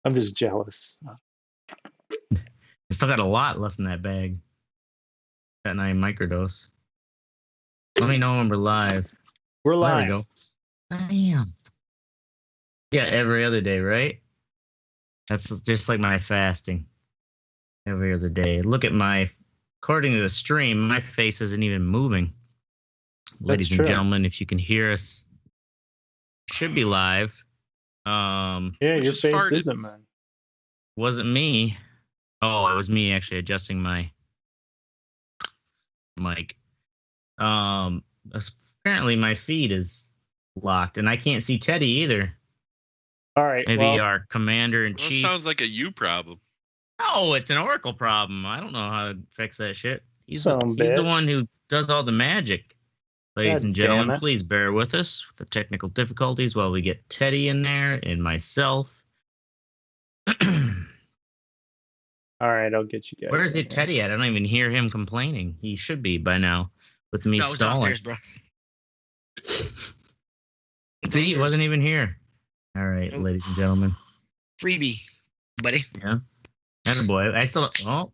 I'm just jealous. I still got a lot left in that bag. Got 9 microdose. Let me know when we're live. We're live. There we go. Damn. Yeah, every other day, right? That's just like my fasting. Every other day. Look at according to the stream, my face isn't even moving. Ladies and gentlemen, if you can hear us, should be live. Yeah, your face farted. Isn't, man. Wasn't me. Oh, it was me actually adjusting my mic. Apparently my feed is locked, and I can't see Teddy either. All right. Maybe our commander-in-chief. Sounds like a you problem. Oh, it's an Oracle problem. I don't know how to fix that shit. He's the one who does all the magic. Ladies and gentlemen, please bear with us with the technical difficulties while we get Teddy in there and myself. All right, I'll get you guys. Where is it, Teddy at? I don't even hear him complaining. He should be by now with me stalling. Bro. See, he wasn't even here. All right, ladies and gentlemen. Freebie, buddy. Yeah. Attaboy. I still. Oh.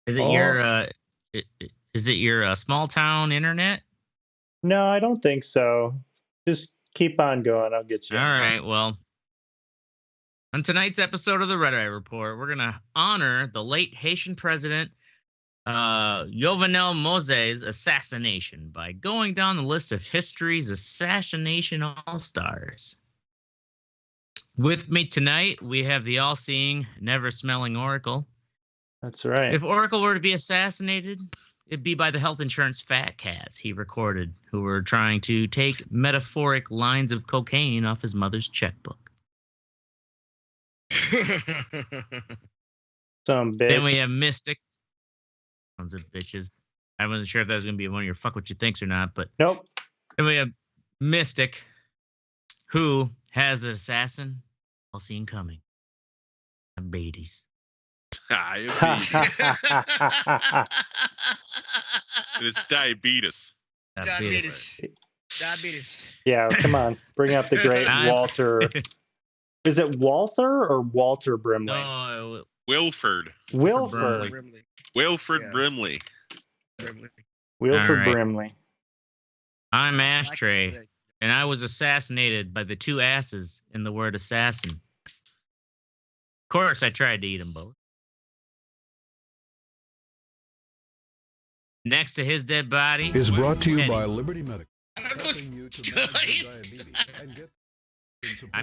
Is it your? Is it your small town internet? No, I don't think so. Just keep on going. I'll get you. All right. Well, on tonight's episode of the Red Eye Report, we're gonna honor the late Haitian president Jovenel Moise's assassination by going down the list of history's Assassination All Stars. With me tonight, we have the all-seeing, never-smelling Oracle. That's right. If Oracle were to be assassinated, it'd be by the health insurance fat cats he recorded, who were trying to take metaphoric lines of cocaine off his mother's checkbook. Some bitch. Then we have Mystic. Sons of bitches. I wasn't sure if that was going to be one of your fuck what you thinks or not, but nope. Then we have Mystic, who has an assassin all seen coming. Diabetes. It's diabetes. Diabetes. Yeah, come on. Bring up the great Walter. Is it Walther or Walter Brimley? No, Wilford. Wilford Brimley. Wilford Brimley. I'm Ashtray, and I was assassinated by the 2 asses in the word assassin. Of course, I tried to eat them both. Next to his dead body is brought to you by Liberty Medical. I'm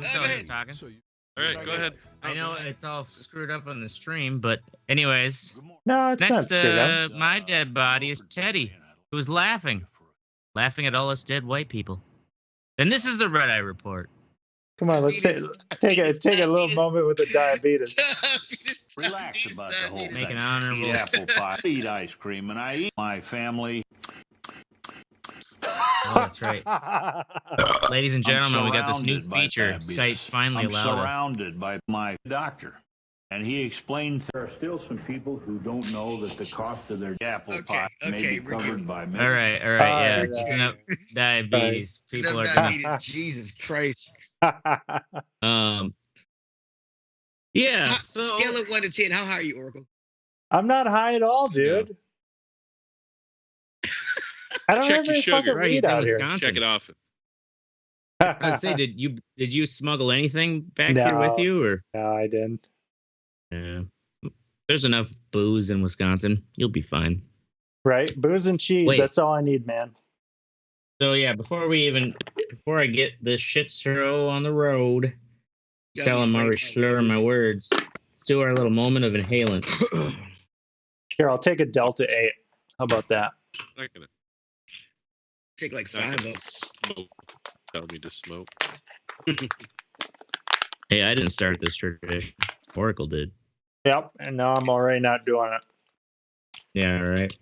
still here talking. All right, go ahead. I know it's all screwed up on the stream, but anyways. No, it's next not to my dead body is Teddy, who was laughing at all us dead white people. And this is the Red Eye Report. Come on, let's take a little moment with the diabetes. Relax about the whole thing. Make an honorable. Eat apple pie, eat ice cream, and I eat my family. Oh, that's right. Ladies and gentlemen, we got this new feature. Skype finally allowed us. I'm surrounded by my doctor. And he explained there are still some people who don't know that the cost of their apple pie may be covered by Medicare. All right. Yeah, enough diabetes. People are diabetes. Jesus Christ. Yeah. So scale of 1 to 10. How high are you, Oracle? I'm not high at all, dude. I don't Check have your any sugar. fucking weed out here. Check it off. I say, did you smuggle anything back here with you, or? No, I didn't. Yeah. There's enough booze in Wisconsin. You'll be fine. Right, booze and cheese. Wait. That's all I need, man. So yeah, before I get this shit show on the road, tell him I was slurring my words. Let's do our little moment of inhalant. Here, I'll take a Delta 8. How about that? I'm gonna take like 5 of smoke. Tell me to smoke. Hey, I didn't start this tradition. Oracle did. Yep, and now I'm already not doing it. Yeah, all right.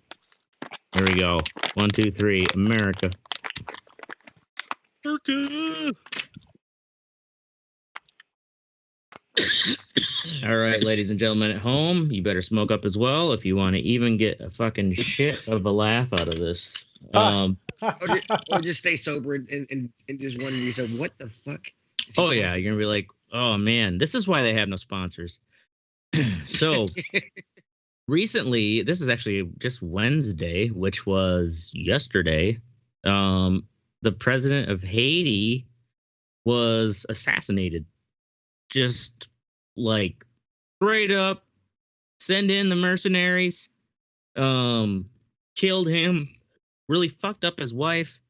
Here we go. 1, 2, 3. America. All right, ladies and gentlemen at home, you better smoke up as well if you want to even get a fucking shit of a laugh out of this. Or just stay sober and just wonder yourself, what the fuck? Oh yeah, you're gonna be like, Oh man, this is why they have no sponsors. So recently, this is actually just Wednesday, which was yesterday. The president of Haiti was assassinated. Just like straight up, send in the mercenaries. Killed him. Really fucked up his wife.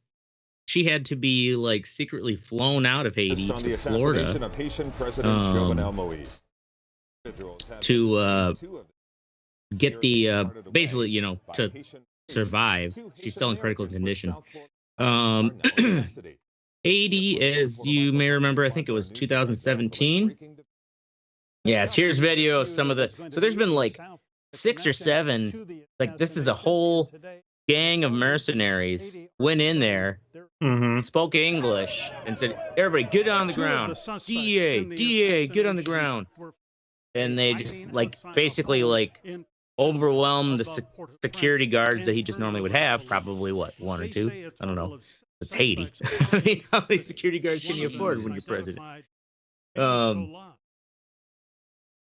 She had to be like secretly flown out of Haiti On the to assassination Florida of Haitian President Jovenel Moise. to get the basically, you know, to survive. She's still in critical condition. Haiti, as you may remember, I think it was 2017. Yes, here's video of some of the. So there's been like 6 or 7. Like this is a whole gang of mercenaries went in there, spoke English, and said, "Everybody, get on the ground. DEA, get on the ground." And they just like basically like overwhelmed the security guards that he just normally would have. Probably what, 1 or 2? I don't know. It's Haiti. I mean, how many security guards can you afford when you're president?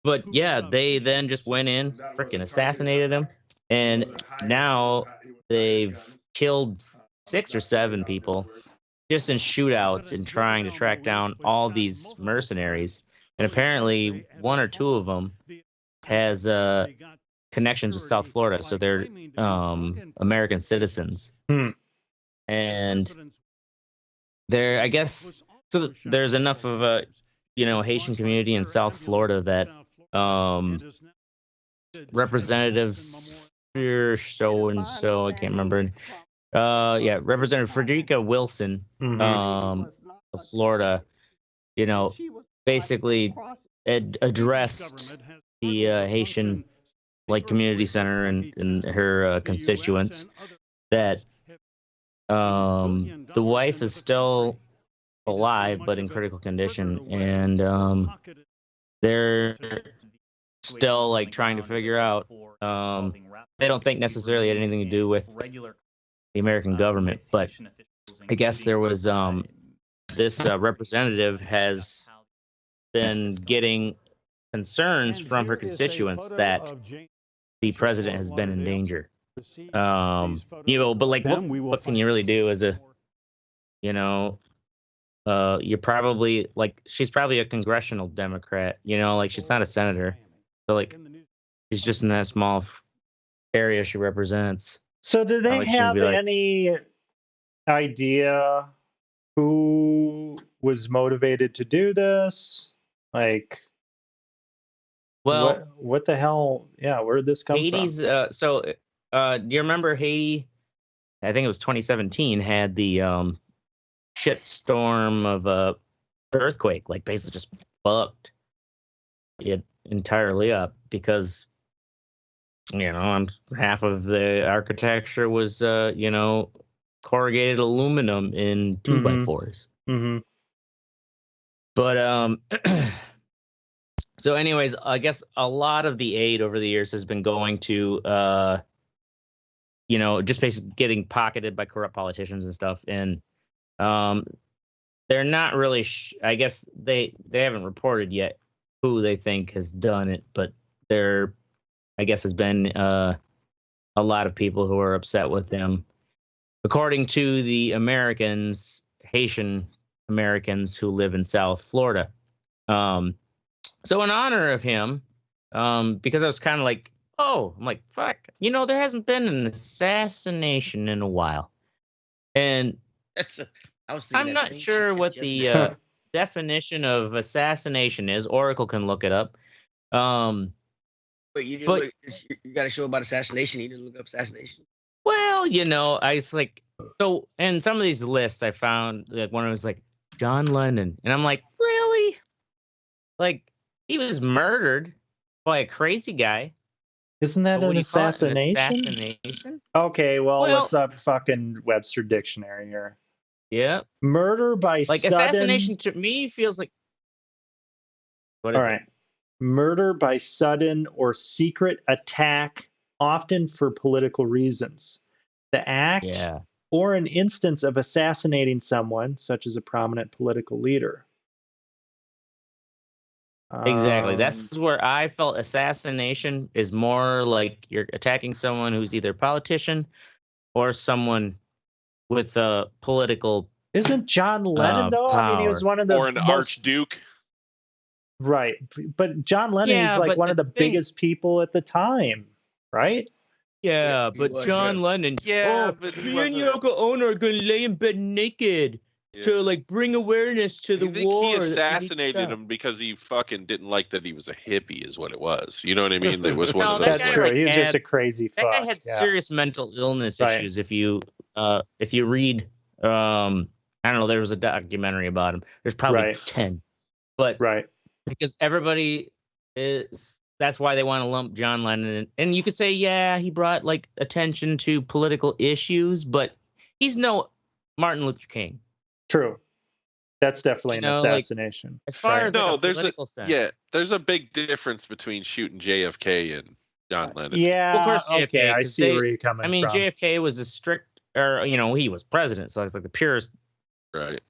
But yeah, they then just went in, freaking assassinated him, and now they've killed 6 or 7 people just in shootouts and trying to track down all these mercenaries. And apparently 1 or 2 of them has connections with South Florida, so they're American citizens. And there, I guess, so there's enough of a, you know, Haitian community in South Florida that representatives so and so, I can't remember. Yeah, Representative Frederica Wilson of Florida, you know, basically addressed the Haitian like community center and her constituents that the wife is still alive but in critical condition, and they're still like trying to figure out. They don't think necessarily had anything to do with the American government, but I guess there was this representative has been getting concerns from her constituents that the president has been in danger. You know, but like, what can you really do as a, you know, you're probably like, she's probably a congressional Democrat, you know, like she's not a senator. So like, she's just in that small area she represents. So do they Like, have like, any idea who was motivated to do this? Like, well, what the hell? Yeah, where did this come Haiti's, from? so do you remember Haiti? I think it was 2017 had the shit storm of a earthquake, like basically just fucked it entirely up because, you know, half of the architecture was you know, corrugated aluminum in 2x4s. But so anyways, I guess a lot of the aid over the years has been going to you know, just basically getting pocketed by corrupt politicians and stuff. And they're not really I guess they haven't reported yet who they think has done it, but there, I guess, has been a lot of people who are upset with him, according to the Haitian Americans who live in South Florida. So in honor of him, because I was kind of like, oh, I'm like, fuck, you know, there hasn't been an assassination in a while, and I'm not sure what the definition of assassination is. Oracle can look it up. Wait, you got a show about assassination. You didn't look up assassination. Well, you know, I was like, so, and some of these lists I found, like one was like John Lennon, and I'm like, really? Like, he was murdered by a crazy guy. Isn't that an assassination? Assassination? Okay, well, let's up fucking Webster Dictionary here. Yeah. Murder by like sudden... assassination to me feels like. What is it? Murder by sudden or secret attack, often for political reasons. The act or an instance of assassinating someone, such as a prominent political leader. Exactly. That's where I felt assassination is more like you're attacking someone who's either a politician or someone with a political Isn't John Lennon though? power. I mean, he was one of the Or an archduke. Right, but John Lennon is like one of the biggest people at the time, right? Yeah, but John Lennon. Yeah, but me and Yoko Ono are gonna lay in bed naked to like bring awareness to the war. He assassinated him because he fucking didn't like that he was a hippie, is what it was. You know what I mean? It was one of those. That's true. He was just a crazy fuck. That guy had serious mental illness issues. If you read, I don't know, there was a documentary about him. There's probably 10, but because everybody is. That's why they want to lump John Lennon in. And you could say, yeah, he brought like attention to political issues, but he's no Martin Luther King. True. That's definitely an assassination. Like, as far as no, like, there's political sense. there's a big difference between shooting JFK and John Lennon. Yeah, well, of course, JFK, okay, I see where you're coming from. I mean, JFK was a strict, or he was president, so it's like the purest,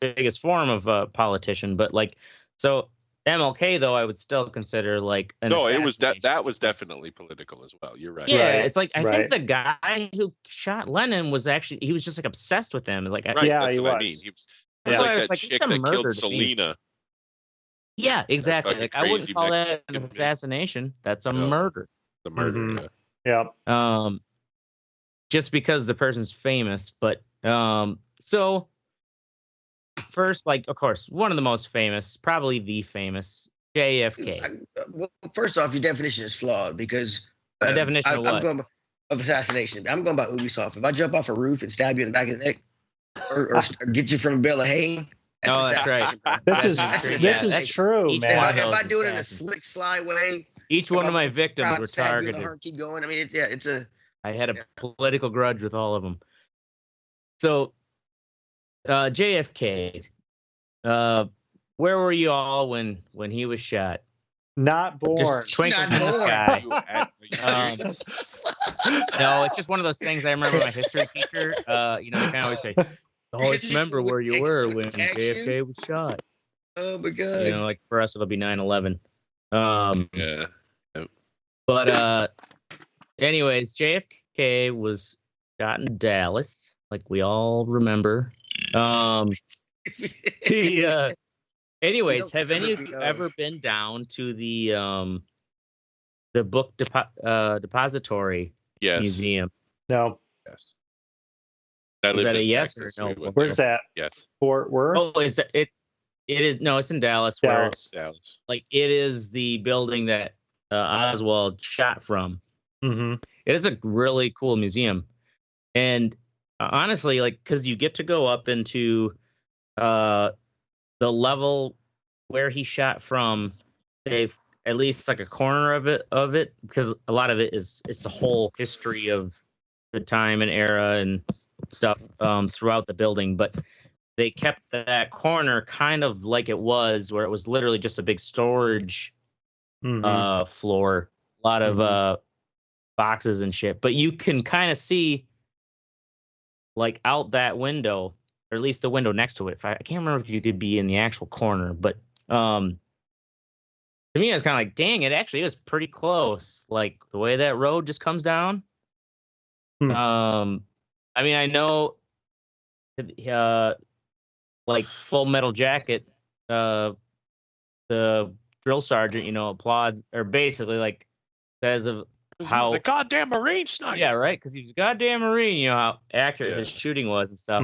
biggest form of politician. But like, so. MLK though, I would still consider like it was that was definitely political as well. You're right. Yeah, it's like I think the guy who shot Lennon was actually he was just like obsessed with him. Like that's what I mean. He was like that chick that killed Selena. Yeah, exactly. Like I wouldn't call that an assassination. That's a murder. The murder. Yeah. Just because the person's famous, but so. First, like, of course, one of the most famous, probably the famous, JFK. Well, first off, your definition is flawed because my definition of what? Of assassination. I'm going by Ubisoft. If I jump off a roof and stab you in the back of the neck, or get you from a bale of hay, that's right. This is true, man. If I do it in a slick, sly way, each one of my victims were targeted. Keep going. I mean, it's a. I had a political grudge with all of them. So. JFK, where were you all when he was shot? Not born. Just twinkles in the sky. No, it's just one of those things. I remember my history teacher. They kind of always say, "Always remember where you were when JFK was shot." Oh my god! Like for us, it'll be 9/11. Yeah. But anyways, JFK was shot in Dallas, like we all remember. Anyways, have any of you ever been down to the book depository museum? No. Yes. Is that a yes or no? Where's that? Yes. Fort Worth? Oh, is that it? It is no, it's in Dallas. Dallas. Like it is the building that Oswald shot from. Mm-hmm. It is a really cool museum, and honestly, like, because you get to go up into the level where he shot from. They've at least like a corner of it, because a lot of it is the whole history of the time and era and stuff throughout the building. But they kept that corner kind of like it was, where it was literally just a big storage floor, a lot of boxes and shit. But you can kind of see. Like out that window, or at least the window next to it. I can't remember if you could be in the actual corner, but to me, I was kind of like, dang, it actually is pretty close. Like the way that road just comes down. I mean, I know, like Full Metal Jacket, the drill sergeant, applauds, or basically like says of. How he's a goddamn Marine sniper. Yeah, right. Because he was a goddamn Marine. How accurate his shooting was and stuff.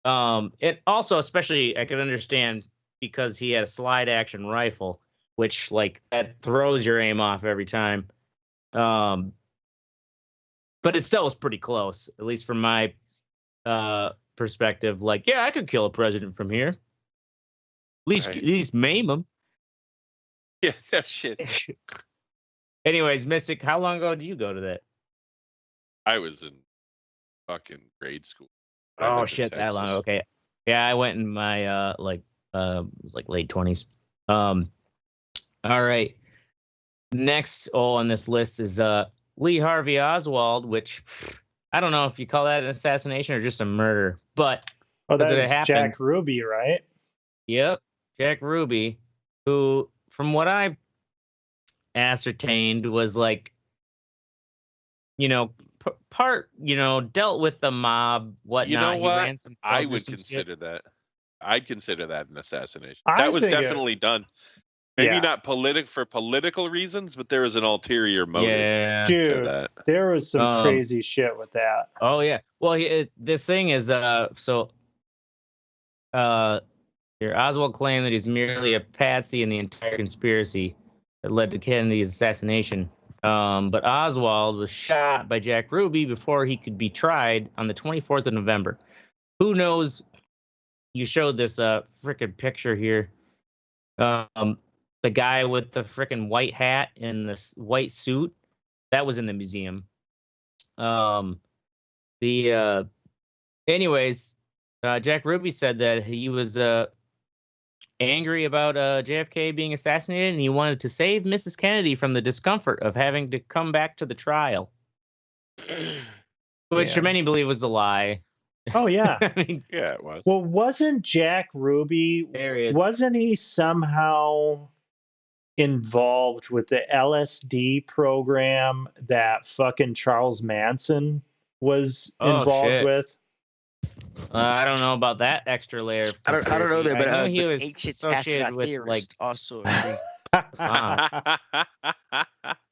But it also, especially, I could understand because he had a slide action rifle, which like that throws your aim off every time. But it still was pretty close, at least from my perspective. Like, yeah, I could kill a president from here. At least maim him. Yeah, that shit. Anyways, Mystic, how long ago did you go to that? I was in fucking grade school. Oh shit, that long. Okay. Yeah, I went in my it was like late 20s. All right. Next on this list is Lee Harvey Oswald, which I don't know if you call that an assassination or just a murder, but that's Jack Ruby, right? Yep, Jack Ruby, who from what I ascertained was like, part, dealt with the mob, whatnot. You know what? He ran some I clubs or would some consider shit. that. I'd consider that an assassination. I That was think definitely done. Maybe Yeah. not for political reasons, but there was an ulterior motive Yeah. to Dude, that. there was some crazy shit with that. Oh yeah. Well, this thing is here Oswald claimed that he's merely a patsy in the entire conspiracy that led to Kennedy's assassination. But Oswald was shot by Jack Ruby before he could be tried on the 24th of November. Who knows? You showed this freaking picture here. The guy with the freaking white hat and this white suit, that was in the museum. Anyways, Jack Ruby said that he was angry about JFK being assassinated, and he wanted to save Mrs. Kennedy from the discomfort of having to come back to the trial, which many believe was a lie. Oh yeah. I mean, Yeah, it was. Well, wasn't Jack Ruby? Wasn't he somehow involved with the LSD program that fucking Charles Manson was involved with? I don't know about that extra layer. Of I don't know that, but I know he but was ancient associated with like also. But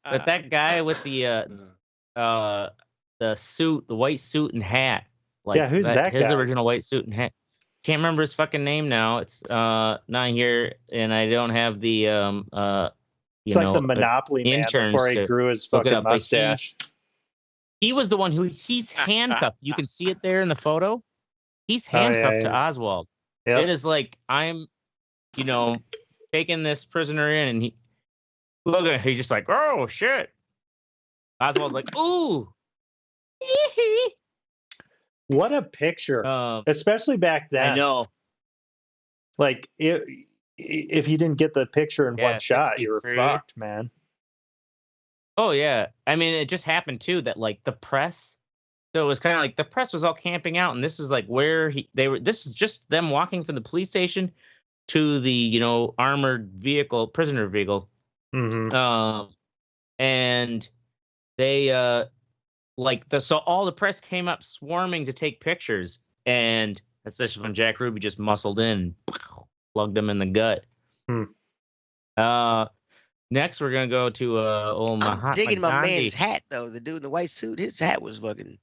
that guy with the suit, the white suit and hat, like who's that his guy? original white suit and hat. Can't remember his fucking name now. It's not here, and I don't have the It's like the Monopoly man before he grew his fucking mustache. He was the one he's handcuffed. You can see it there in the photo. He's handcuffed to Oswald. Yep. It is like, I'm, taking this prisoner in, and he's just like, oh shit. Oswald's like, ooh. What a picture. Especially back then. I know. Like, if you didn't get the picture in one shot, you were fucked, man. Oh yeah. I mean, it just happened too that like the press. So it was kind of like the press was all camping out, and this is like where this is just them walking from the police station to the, armored vehicle, prisoner vehicle. Mm-hmm. And they so all the press came up swarming to take pictures, and that's just when Jack Ruby just muscled in, plugged him in the gut. Next, we're gonna go to old Mahatma I'm digging my Gandhi. man's hat though. The dude in the white suit, his hat was fucking.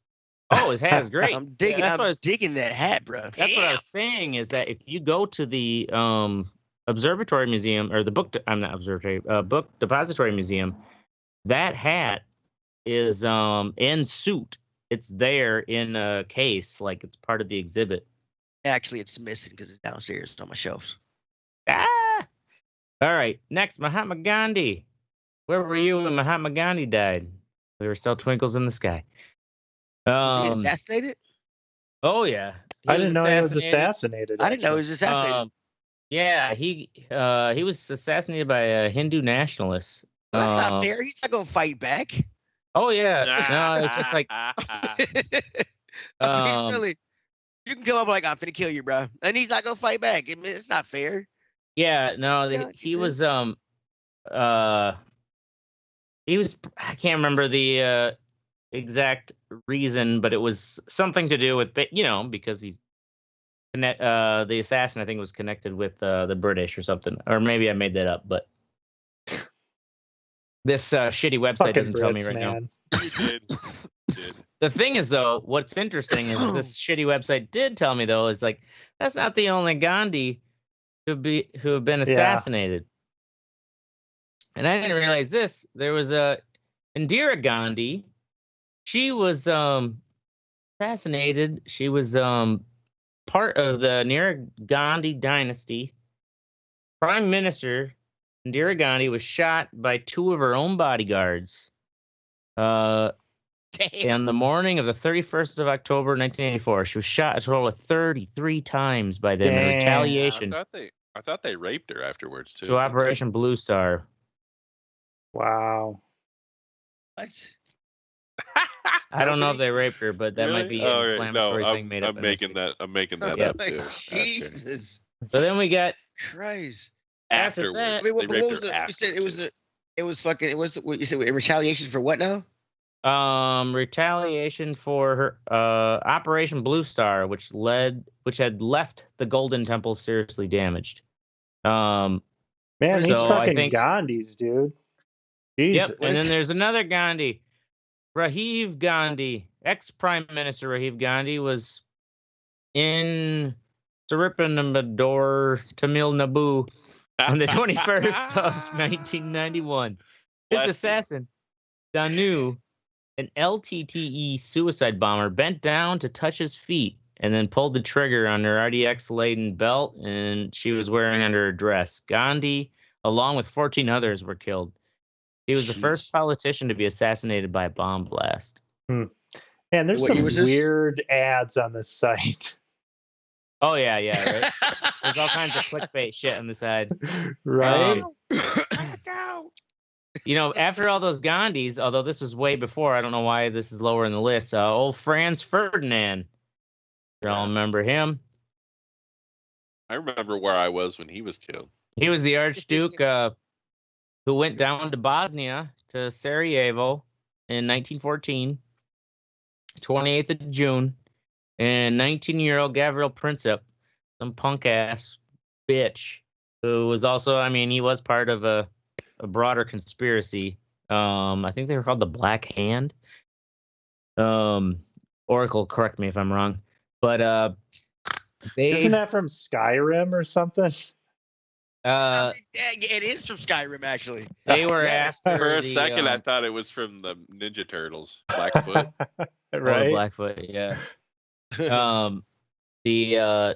Oh, his hat is great. I'm digging that hat, bro. That's what I was saying, is that if you go to the Observatory Museum, or the book Depository Museum, that hat is in suit. It's there in a case, like it's part of the exhibit. Actually, it's missing because it's downstairs on my shelves. All right. Next, Mahatma Gandhi. Where were you when Mahatma Gandhi died? There were still twinkles in the sky. Was he assassinated? Oh yeah. I didn't know he was assassinated. I didn't know he was assassinated. Yeah, he was assassinated by a Hindu nationalist. Well, that's not fair. He's not gonna fight back. Oh yeah. No, it's just like I mean, really, you can come up like, I'm finna kill you, bro, and he's not gonna fight back. I mean, it's not fair. Yeah, no, he was I can't remember the exact reason, but it was something to do with because he's the assassin, I think, was connected with the British or something, or maybe I made that up, but this shitty website doesn't tell me right now. The thing is, though, what's interesting is this shitty website did tell me, though, is like, that's not the only Gandhi who have been assassinated. And I didn't realize this. There was Indira Gandhi. She was assassinated. She was part of the Indira Gandhi dynasty. Prime Minister Indira Gandhi was shot by two of her own bodyguards. In the morning of the 31st of October, 1984, she was shot a total of 33 times by them in retaliation. I thought they raped her afterwards too. To Operation Blue Star. Wow. What? I don't know if they raped her, but that might be an inflammatory thing made up. I'm making that up too. Jesus. So then we got Christ. Afterwards. that- I mean, They what raped was her it? You said after, it was fucking. It was what you said in retaliation for what now? Retaliation for her Operation Blue Star, which had left the Golden Temple seriously damaged. Man, these So I fucking think- Gandhis, dude. Jesus. Yep, and then there's another Gandhi, Rajiv Gandhi, ex-Prime Minister Rajiv Gandhi was in Tirupanamalur, Tamil Nadu, on the 21st of 1991. His Bless you. assassin, Danu, an LTTE suicide bomber, bent down to touch his feet and then pulled the trigger on her RDX-laden belt, and she was wearing under her dress. Gandhi, along with 14 others, were killed. He was the first politician to be assassinated by a bomb blast. Man, there's What some year was this? weird ads on this site. Oh, yeah, right? There's all kinds of clickbait shit on the side. Right? You know, after all those Gandhis, although this was way before, I don't know why this is lower in the list, old Franz Ferdinand. You all remember him? I remember where I was when he was killed. He was the Archduke who went down to Bosnia, to Sarajevo in 1914, 28th of June, and 19-year-old Gavril Princip, some punk-ass bitch, who was also, I mean, he was part of a broader conspiracy. I think they were called the Black Hand. Oracle, correct me if I'm wrong. But Isn't that from Skyrim or something? Yeah, it is from Skyrim, actually. They were Yes. after For a the, second, I thought it was from the Ninja Turtles, Blackfoot. Right? Blackfoot, yeah. No, because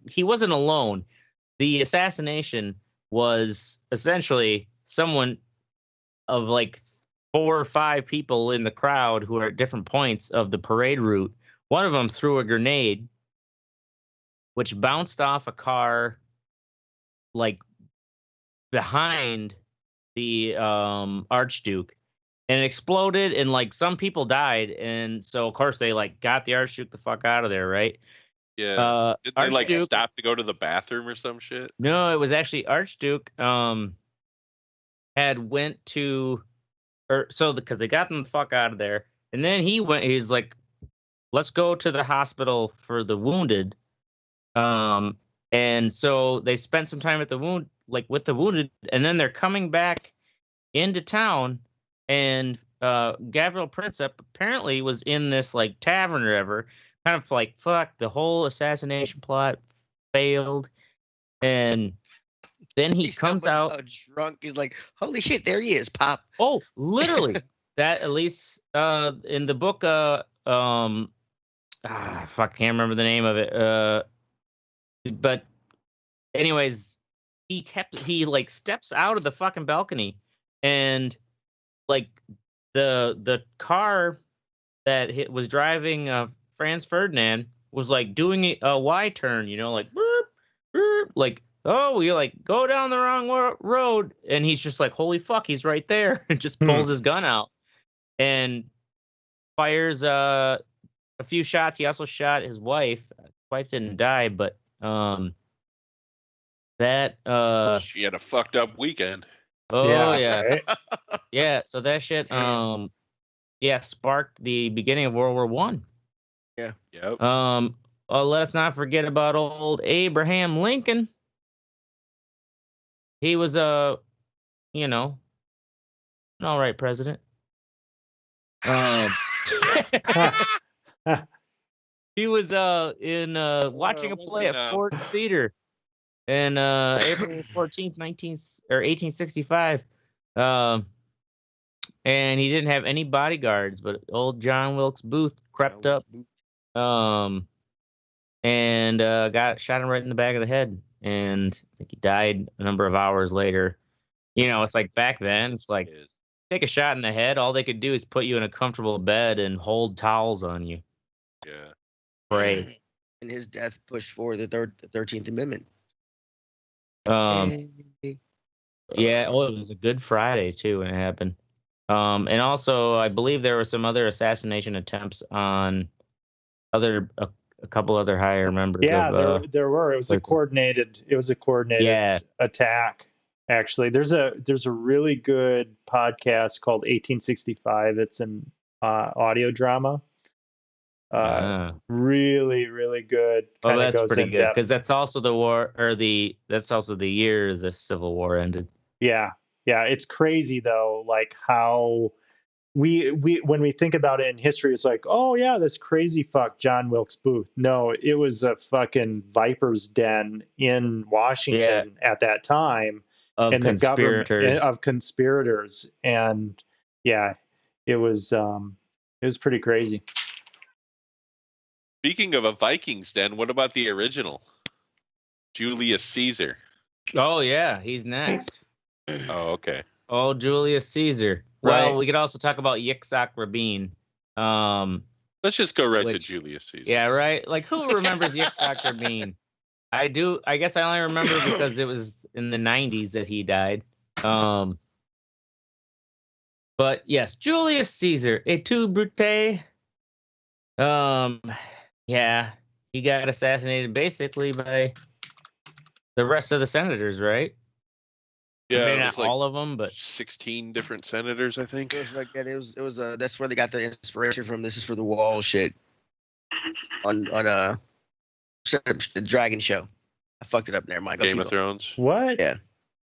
he wasn't alone. The assassination was essentially someone of like 4 or 5 people in the crowd who are at different points of the parade route. One of them threw a grenade, which bounced off a car like behind the Archduke, and it exploded, and like some people died, and so of course they like got the Archduke the fuck out of there, right? Yeah. Did they like Archduke, stop to go to the bathroom or some shit? no, it was actually Archduke had went to, or so because they got them the fuck out of there, and then he's like, let's go to the hospital for the wounded. And so they spent some time with the wounded, and then they're coming back into town, and Gavril Princip apparently was in this like tavern or whatever, kind of like, fuck, the whole assassination plot failed. And then he comes out drunk. He's like, holy shit, there he is, Pop. Oh, literally. That, at least in the book, fuck, can't remember the name of it. But anyways, he like steps out of the fucking balcony, and like the car that was driving Franz Ferdinand was like doing a Y turn, you know, like boop, boop, like, oh, we like go down the wrong road, and he's just like, holy fuck, he's right there, and just pulls his gun out and fires a few shots. He also shot his wife. His wife didn't die, but that She had a fucked up weekend. oh yeah. Right? Yeah, so that shit sparked the beginning of World War One. Yep. Let us not forget about old Abraham Lincoln. He was an all right president. He was in watching a play at Ford's Theater in April 14th, 1865. And he didn't have any bodyguards, but old John Wilkes Booth crept up and shot him right in the back of the head. And I think he died a number of hours later. You know, it's like back then, it's like, take a shot in the head, all they could do is put you in a comfortable bed and hold towels on you. Yeah. Pray. And his death pushed forward the 13th Amendment. Yeah, it was a Good Friday too when it happened. And also, I believe there were some other assassination attempts on other a couple other higher members. Yeah, of, there were. It was a coordinated. It was a coordinated attack. Actually, there's a really good podcast called 1865. It's an audio drama. Really, really good. Oh, that's pretty good because that's also the war, or that's also the year the Civil War ended. Yeah, it's crazy though, like how we when we think about it in history, it's like, oh yeah, this crazy fuck John Wilkes Booth. No, it was a fucking viper's den in Washington at that time, of and conspirators. The government of conspirators, and yeah, it was pretty crazy. Speaking of a Vikings den, what about the original? Julius Caesar. Oh, yeah, he's next. Oh, okay. Oh, Julius Caesar. Right. Well, we could also talk about Yitzhak Rabin. Let's just go right to Julius Caesar. Yeah, right? Like, who remembers Yitzhak Rabin? I do. I guess I only remember because it was in the 90s that he died. But, yes, Julius Caesar. Et tu, Brute? Yeah, he got assassinated basically by the rest of the senators, right? Yeah, maybe not all of them, but 16 different senators, I think. It was like it was that's where they got the inspiration from. This is for the wall shit on the Dragon show. I fucked it up there, Mike. Game of Thrones. What? Yeah.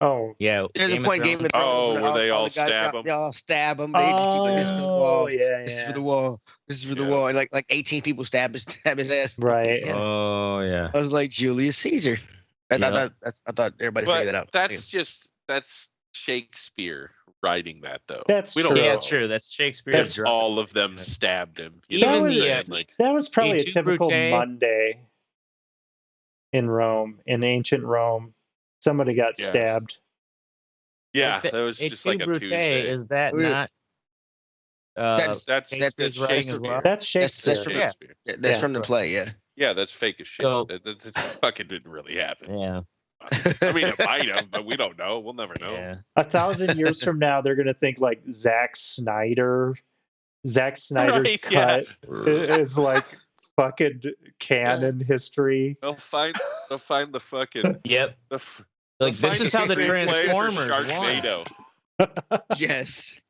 Oh, yeah. There's a point in Game of Thrones. Oh, where they all stab them. They all stab them. They just keep like, this is for the wall. Yeah, this is for the wall. This is for the wall. And like 18 people stab his ass. Right. Yeah. Oh yeah. I was like Julius Caesar. I thought everybody figured that out. That's Shakespeare writing that though. That's we true. don't know. Yeah, it's true. That's Shakespeare. That's all of them stabbed him. Even that was probably a typical Brute. Monday in Rome, in ancient Rome. Somebody got stabbed. Yeah, that was just like a Brute, Tuesday. is that not? That's Shakespeare's writing as well. That's Shakespeare. That's from the play. Yeah. Yeah, that's fake as shit. So, that fucking didn't really happen. Yeah. I mean, it might have, but we don't know. We'll never know. Yeah. 1,000 years from now, they're gonna think like Zack Snyder's Right, cut is like fucking canon history. They'll find the fucking Yep. Like this is how the Transformers Sharknado. Yes.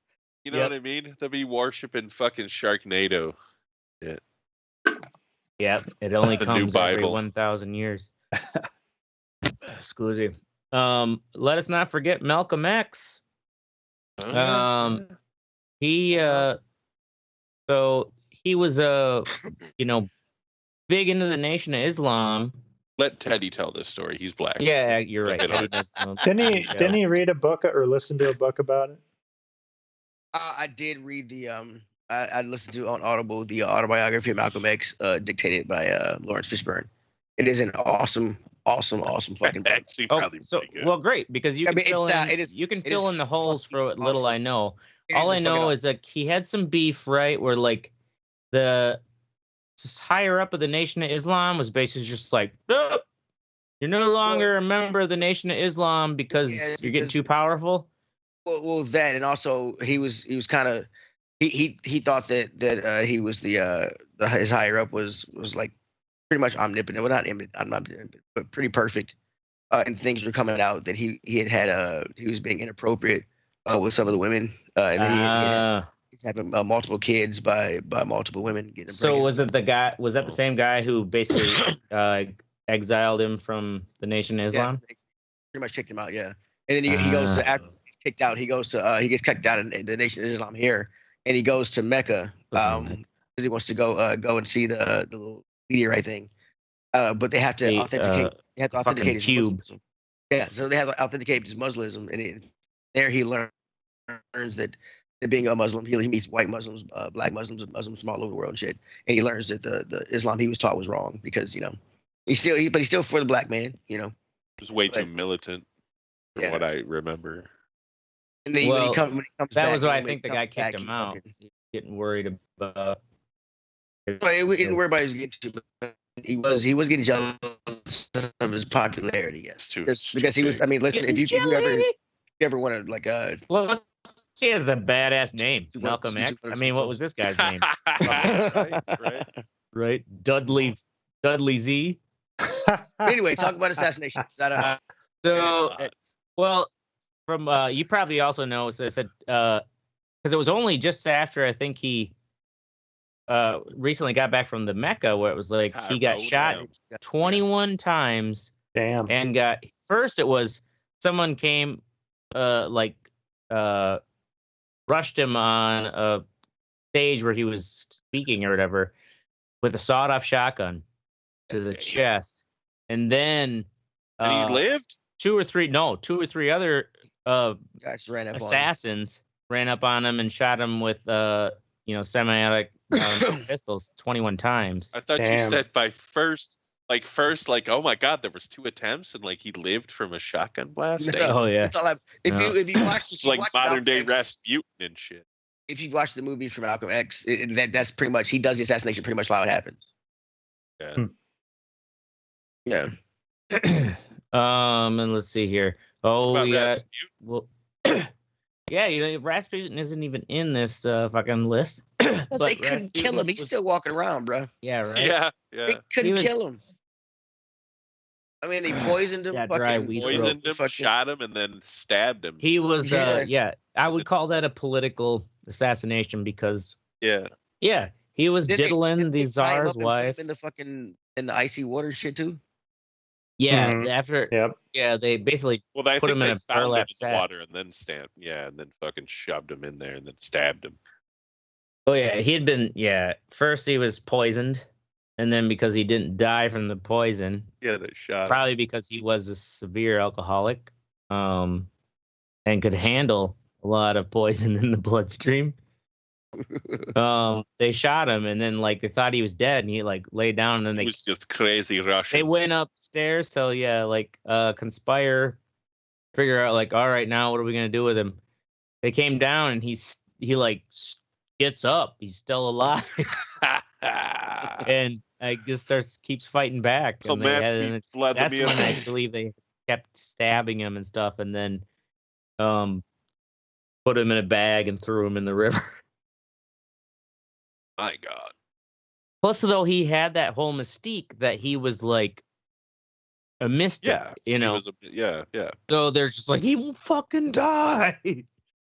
You know what I mean? They'll be worshiping fucking Sharknado. Yeah. Yep. It only The comes new every Bible. 1,000 years. Excuse me. Let us not forget Malcolm X. He so he was big into the Nation of Islam. Let Teddy tell this story. He's black. Yeah, you're right. Didn't he read a book or listen to a book about it? I did read the I listened to on Audible the autobiography of Malcolm X, dictated by Lawrence Fishburne. It is an awesome fucking book. Actually probably pretty good. Well, great, because you can fill in the holes for what little I know. All I know is that he had some beef, right? Where like the higher up of the Nation of Islam was basically just like, oh, you're no longer a member of the Nation of Islam because you're getting too powerful. Well, that, and also he was kind of he thought that he was his higher up was like pretty much omnipotent. Well, not omnipotent, but pretty perfect. And things were coming out that he was being inappropriate with some of the women, and then he's having multiple kids by multiple women. Getting so was it the guy? Was that the same guy who basically exiled him from the Nation of Islam? Yeah, pretty much kicked him out. Yeah, and then he goes to, after he's kicked out, he gets kicked out in the Nation of Islam here, and he goes to Mecca because he wants to go and see the little meteorite thing. But they have to authenticate. They have to authenticate his Muslimism. Yeah, so they have to authenticate his Muslimism, and there he learns that being a Muslim, he meets white Muslims, black Muslims, Muslims from all over the world and shit, and he learns that the Islam he was taught was wrong because he's still for the black man, It was way too militant, from what I remember. And then when he comes that back, was why I think the guy kicked him out. Getting worried about. We didn't worry about his getting too. He was getting jealous of his popularity, yes. Because he was. I mean, listen, if you ever wanted like well, he has a badass name, Malcolm X. I mean, what was this guy's name? Right, Dudley Dudley Z. Anyway, talk about assassination. So, well, from you probably also know, so I said, because it was only just after I think he recently got back from the Mecca, where it was like he got shot 21 times. Damn. And first it was someone came rushed him on a stage where he was speaking or whatever with a sawed-off shotgun to the chest, and then and he lived. Two or three other guys ran up assassins ran up on him and shot him with semi-automatic pistols 21 times. I thought you said first, oh my God, there was 2 attempts and like he lived from a shotgun blast. No, oh yeah. That's all if you watch it's like modern day Rasputin and shit. If you watch the movie from Malcolm X, that's pretty much he does the assassination pretty much how it happens. Yeah. Yeah. And let's see here. Oh yeah. Rasputin? Well, yeah. Rasputin isn't even in this fucking list. But they couldn't kill him. He's still walking around, bro. Yeah. Right. Yeah. They couldn't kill him. I mean, they poisoned him. Poisoned him, shot him, and then stabbed him. He was. I would call that a political assassination because. Yeah. He was diddling the czar's wife in the icy water shit too. Yeah, Mhm. after. Yep. Yeah, they basically I put think him in they a found him burlap in sack. the water and then and then fucking shoved him in there and then stabbed him. Oh yeah, he had been. Yeah, first he was poisoned, and then because he didn't die from the poison. Yeah, they shot. Probably because he was a severe alcoholic, and could handle a lot of poison in the bloodstream. They shot him, and then like they thought he was dead, and he like laid down, and then He was just crazy Russian. they went upstairs to conspire, figure out like, all right, now what are we gonna do with him? They came down, and he gets up, he's still alive, and I guess keeps fighting back. So And that's when I believe they kept stabbing him and stuff, and then put him in a bag and threw him in the river. My God. Plus, though, he had that whole mystique that he was like a mystic, Yeah. you know. Yeah. So they're just like, he won't fucking die.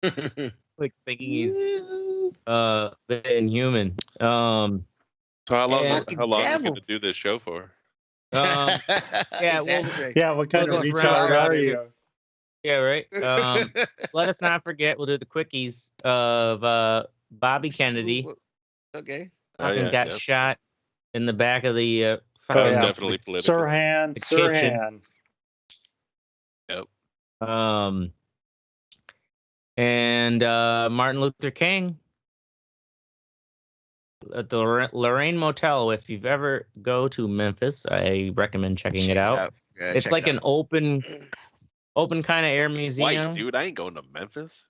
Like thinking he's inhuman. So how long are you devil. going to do this show for? Yeah, Yeah, what kind of We'll just retard round are out you? Yeah, right. Let us not forget, we'll do the quickies of Bobby Kennedy. Okay. Fucking got shot in the back of the That was yeah. definitely political. Sirhan. Yep. And Martin Luther King at the Lorraine Motel. If you've ever go to Memphis, I recommend checking it out. Yeah, It's like an open kind of air White, museum. dude, I ain't going to Memphis.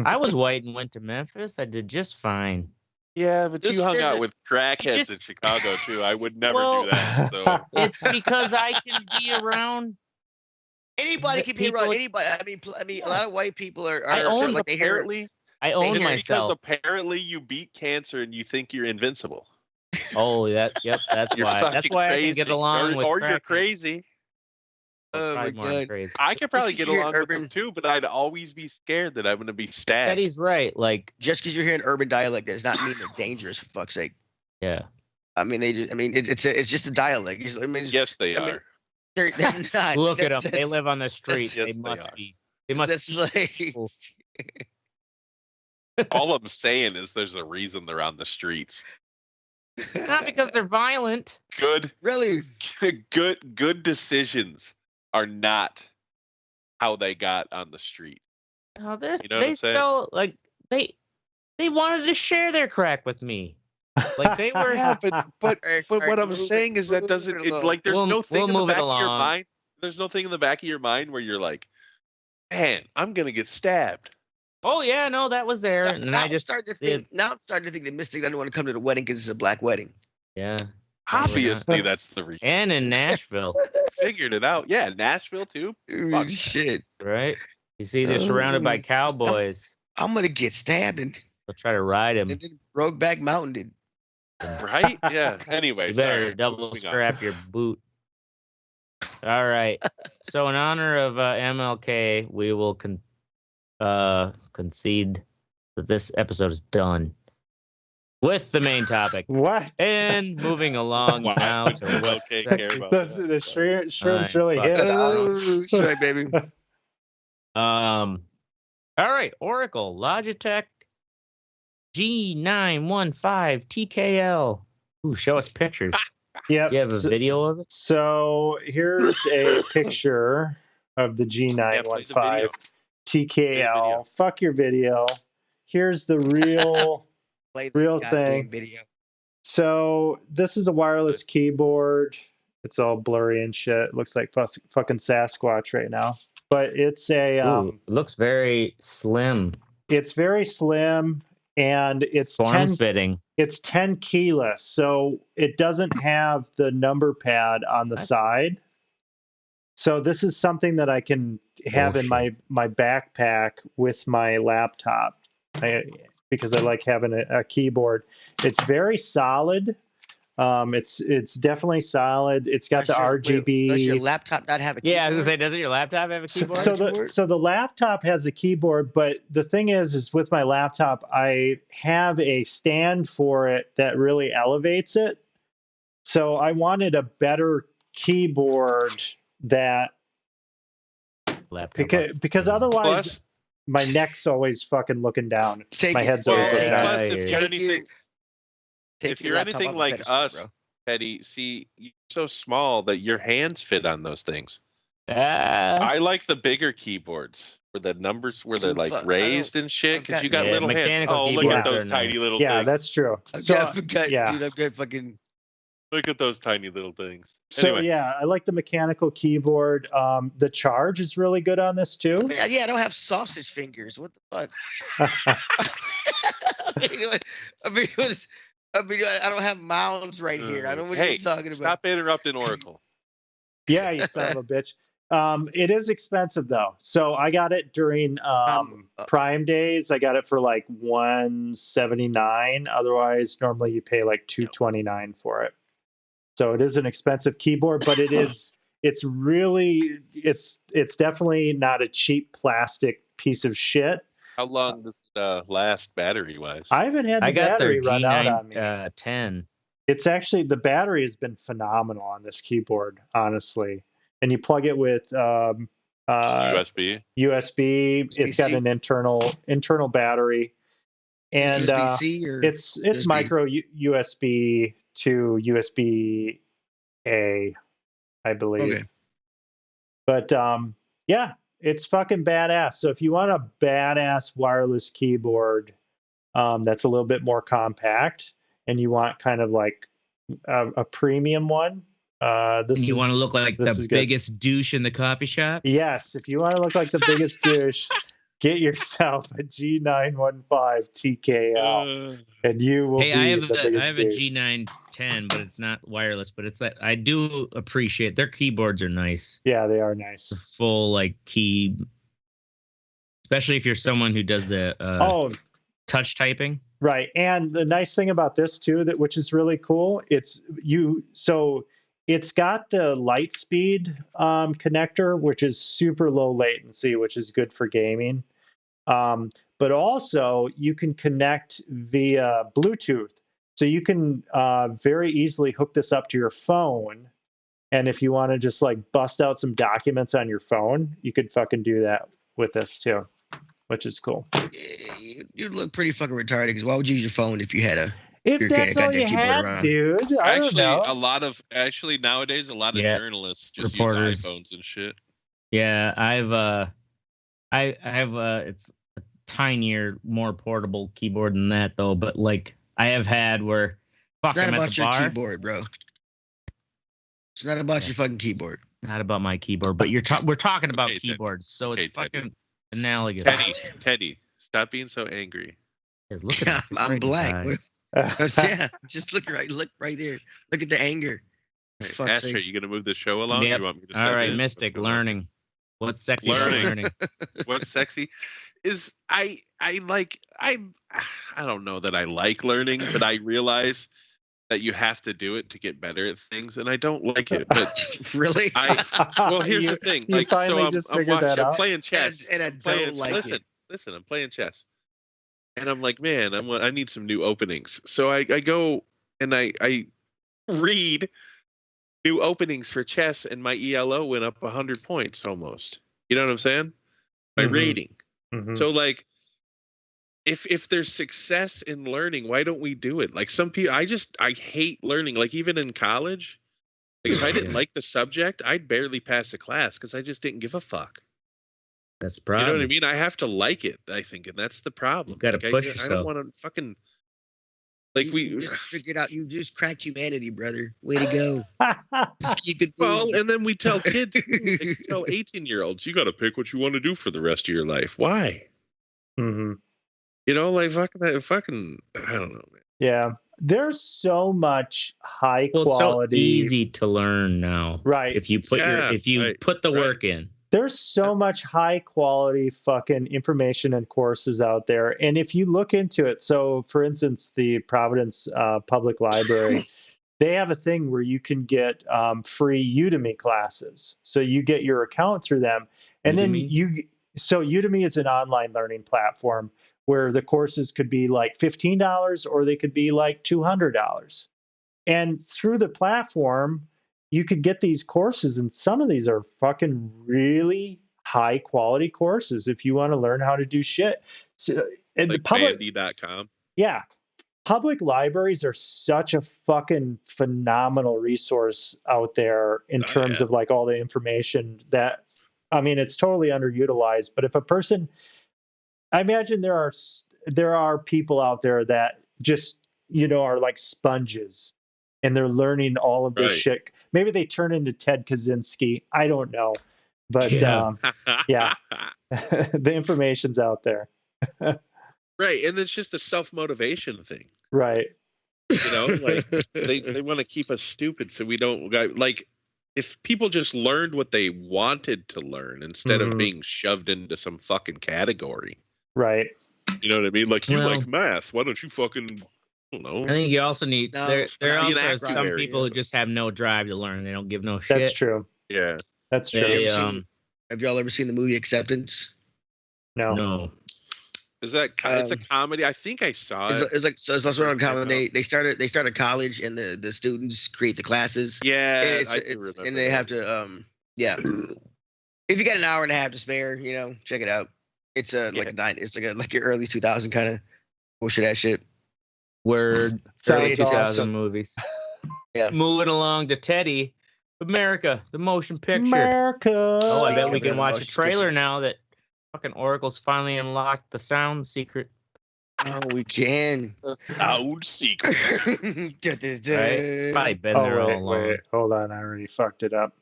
I was white and went to Memphis. I did just fine. Yeah, but you hung out with crackheads in Chicago too. I would never do that. So It's because I can be around. Anybody can be around anybody. I mean, a lot of white people are I own like apparently. I own myself. Because apparently you beat cancer and you think you're invincible. Oh, that's You're why. That's fucking why I crazy. can get along with. Or you're crackheads. crazy. Oh my God. Crazy. I could probably get Just 'cause you're along with them too, but I'd always be scared that I'm going to be stabbed. Eddie's right. Like, just because you're hearing urban dialect does not mean they're dangerous. For fuck's sake. yeah. I mean, it's just a dialect. Yes, they are. They're not. Look at them. They live on the street. yes, They they must are. be. They must. That's like. people. All I'm saying is there's a reason they're on the streets. Not because they're violent. Good Really? good decisions are not how they got on the street. No, You know what they I'm saying? still like they wanted to share their crack with me. Like they were. Yeah, but what I'm saying is that doesn't like there's no thing in the back of your mind. There's no thing in the back of your mind where you're like, man, I'm gonna get stabbed. Oh yeah, no, that was there, and now I just I'm starting to think that Mystic doesn't want to come to the wedding because it's a black wedding. yeah. Obviously, that's the reason. And in Nashville, Figured it out. Yeah, Nashville too. Fuck shit. right? You see, they're surrounded by cowboys. I'm gonna get stabbed and They'll try to ride him. then Brokeback Mountain did. Right? Yeah. Anyway, You better sorry. double Moving on. strap your boot. All right. So in honor of MLK, we will concede that this episode is done with the main topic. What? And moving along Why now would to MLK what's care sexy. about The shrimps really Fine, hit. fuck. Oh, sorry, baby. All right, Oracle, Logitech G915 TKL. Ooh, show us pictures. Yep. Do you have a video of it? So here's a picture of the G915 TKL. Fuck your video. Here's the real thing. Video. So this is a wireless keyboard. It's all blurry and shit. It looks like fucking Sasquatch right now. But it's a it looks very slim. It's very slim, and it's form-fitting. It's 10 keyless, so it doesn't have the number pad on the side. So this is something that I can have in my backpack with my laptop, because I like having a keyboard. It's very solid. It's definitely solid. It's got the RGB. Does your laptop not have a keyboard? Yeah, I was gonna say, doesn't your laptop have a keyboard? So the laptop has a keyboard, but the thing is with my laptop, I have a stand for it that really elevates it. So I wanted a better keyboard that because otherwise my neck's always fucking looking down. My head's always looking down. If you're anything like us, Eddie, see, you're so small that your hands fit on those things. I like the bigger keyboards where the numbers were like raised and shit, because you got little hands. Oh, look at those tiny little things. Yeah, that's true. Dude, I've got fucking. Look at those tiny little things. So yeah, I like the mechanical keyboard. The charge is really good on this too. I don't have sausage fingers. What the fuck? I don't have mounds right here. I don't know what you're talking about. Stop interrupting Oracle. Yeah, you son of a bitch. It is expensive though. So I got it during Prime days. I got it for like $179. Otherwise, normally you pay like $229 for it. So it is an expensive keyboard, but it's definitely not a cheap plastic piece of shit. How long does it last battery-wise? I haven't had the battery run out on me. 10. It's actually, the battery has been phenomenal on this keyboard, honestly. And you plug it with USB. It's got an internal battery, and USB-C or it's USB? Micro USB to USB A, I believe. Okay. But yeah, it's fucking badass. So if you want a badass wireless keyboard that's a little bit more compact, and you want kind of like a premium one, you want to look like the biggest douche in the coffee shop? Yes, if you want to look like the biggest douche, get yourself a G915 TKL, and you will be the biggest douche. I have a G910, but it's not wireless. But it's that I do appreciate their keyboards are nice. Yeah, they are nice. The full like key, especially if you're someone who does the touch typing. Right, and the nice thing about this too, which is really cool, it's got the Lightspeed connector, which is super low latency, which is good for gaming. But also you can connect via Bluetooth. So you can very easily hook this up to your phone. And if you want to just like bust out some documents on your phone, you could fucking do that with this too, which is cool. You'd look pretty fucking retarded, because why would you use your phone if you had a... If that's all you had, dude. Actually, nowadays, a lot of journalists just use iPhones and shit. Yeah, it's a tinier, more portable keyboard than that, though. But like, I have had where it's not about your keyboard, bro. It's not about your fucking keyboard. Not about my keyboard, but we're talking about keyboards, so it's fucking analogous. Teddy, stop being so angry. Look at I'm black. Yeah, just look right there. Look at the anger. Ashtray, you gonna move the show along? Yep. You want me to all right, Mystic, learning. What's sexy about learning? What's sexy is I don't know that I like learning, but I realize that you have to do it to get better at things, and I don't like it. But really, well, here's the thing. You Like, finally so just I'm figured that I'm out? playing chess, and I don't like it. Listen, I'm playing chess, and I'm like, man, I need some new openings. So I go and I read new openings for chess, and my ELO went up 100 points almost. You know what I'm saying? By reading. So like, if there's success in learning, why don't we do it? Like some people, I hate learning. Like even in college, like if I didn't like the subject, I'd barely pass a class because I just didn't give a fuck. That's the problem. You know what I mean? I have to like it, I think, and that's the problem. You got to push yourself. I don't want to fucking you just figured out. You just cracked humanity, brother. Way to go. Just keep it moving. Well, and then we tell kids, we tell 18-year-olds, you got to pick what you want to do for the rest of your life. Why? You know, like fucking, I don't know, man. Yeah, there's so much high quality. It's so easy to learn now, right? If you put put the work in. There's so much high quality fucking information and courses out there, and if you look into it, so for instance, the Providence Public Library, they have a thing where you can get free Udemy classes. So you get your account through them, and then so Udemy is an online learning platform where the courses could be like $15 or they could be like $200. And through the platform, you could get these courses, and some of these are fucking really high quality courses if you want to learn how to do shit. So, and like the public, Bandy.com. Yeah. Public libraries are such a fucking phenomenal resource out there in terms of like all the information that, I mean, it's totally underutilized. But if a person, I imagine there are people out there that just, you know, are like sponges and they're learning all of this shit. Maybe they turn into Ted Kaczynski. I don't know. But yeah, the information's out there. Right. And it's just a self-motivation thing. Right. You know, like they want to keep us stupid so we don't, like, if people just learned what they wanted to learn instead of being shoved into some fucking category. Right. You know what I mean? Like, you like math. Why don't you fucking, I don't know. I think you also need, there are also some people who just have no drive to learn. They don't give no shit. That's true. Yeah. That's true. Have y'all ever seen the movie Acceptance? No. Is that it's a comedy? I think I saw it. It's like so. It's sort of comedy. They started college, and the students create the classes. Yeah, and they have to If you got an hour and a half to spare, you know, check it out. It's it's like your early 2000 kind of bullshit ass shit. Word. Early 2000 movies. Yeah. Moving along to Teddy, America, the motion picture. America. Oh, I bet we can watch a trailer now that fucking Oracle's finally unlocked the sound secret. Oh, we can. The sound secret. Right? Probably been there all along. Wait, hold on. I already fucked it up.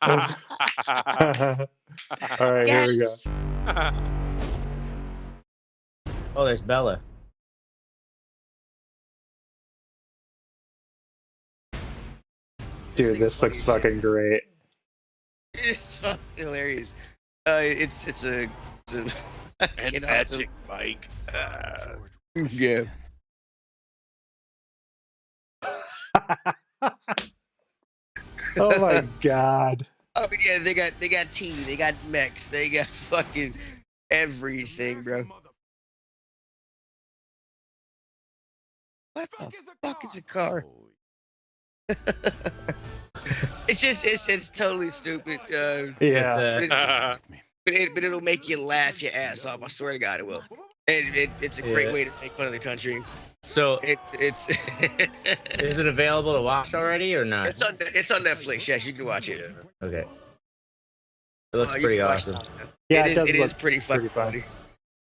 All right, here we go. Oh, there's Bella. Dude, this looks fucking great. It's fucking hilarious. It's a and magic, Mike. Yeah. Oh my god. Oh yeah, they got tea, they got mechs, they got fucking everything, bro. What the fuck is a car? It's totally stupid. Yeah. But it'll make you laugh your ass off. I swear to God, it will. And it's a great way to make fun of the country. So it's is it available to watch already or not? It's on Netflix. Yes, you can watch it. Okay. It looks pretty awesome. Yeah, it is pretty fucking funny.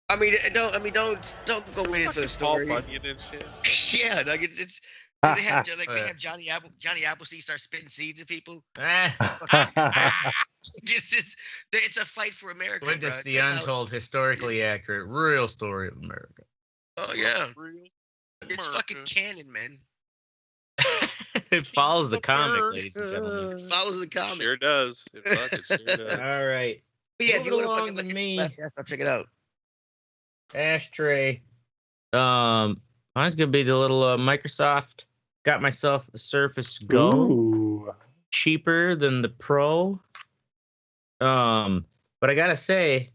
I mean, don't go in it for the story. Yeah, like it's they have Johnny Appleseed start spitting seeds at people. It's a fight for America. Witness the untold, historically accurate, real story of America. Oh yeah, it's fucking canon, man. It follows the comic, ladies and gentlemen. It follows the comic. Sure does. It fucking sure does. All right. But yeah, if you want to fucking look at me, I'll check it out. Ashtray. Mine's gonna be the little Microsoft. Got myself a Surface Go. Ooh. Cheaper than the Pro. But I gotta say,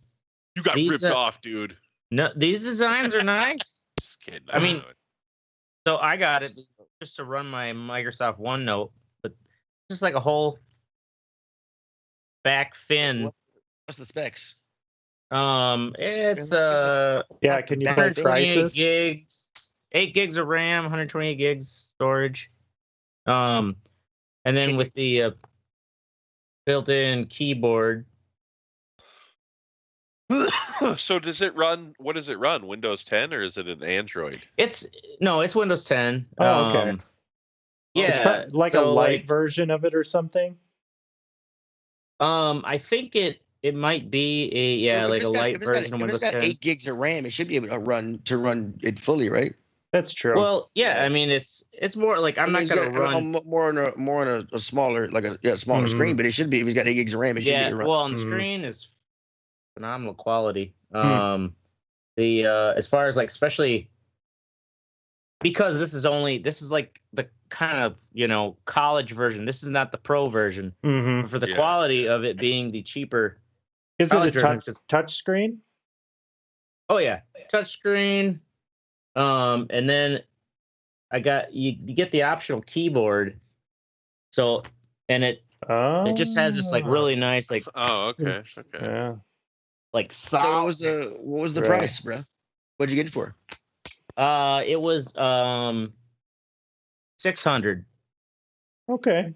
you got ripped off, dude. No, these designs are nice. Just kidding. I mean, so I got it just to run my Microsoft OneNote, but just like a whole back fin. What's the specs? It's yeah, can you play Crisis? Gigs, 8 gigs of RAM, 128 gigs storage. And then with the built-in keyboard. So does it run? What does it run? Windows 10 or is it an Android? It's Windows 10. Oh, okay. Yeah, it's like a light version of it or something. I think it might be a like a light version of Windows 10. If it's got 8 gigs of RAM, it should be able to run it fully, right? That's true. Well, yeah, I mean it's more like I'm not gonna run more on a smaller smaller screen, but it should be if it's got 8 gigs of RAM. It should be able to run. Well, on the screen is phenomenal quality. The as far as like especially because this is like the kind of college version. This is not the pro version. For the quality of it being the cheaper. Is it a touch screen? Oh yeah, touch screen. And then I got you get the optional keyboard. So it just has this like really nice like yeah. Like solid. So what was the price, bro? What'd you get it for? It was $600. Okay.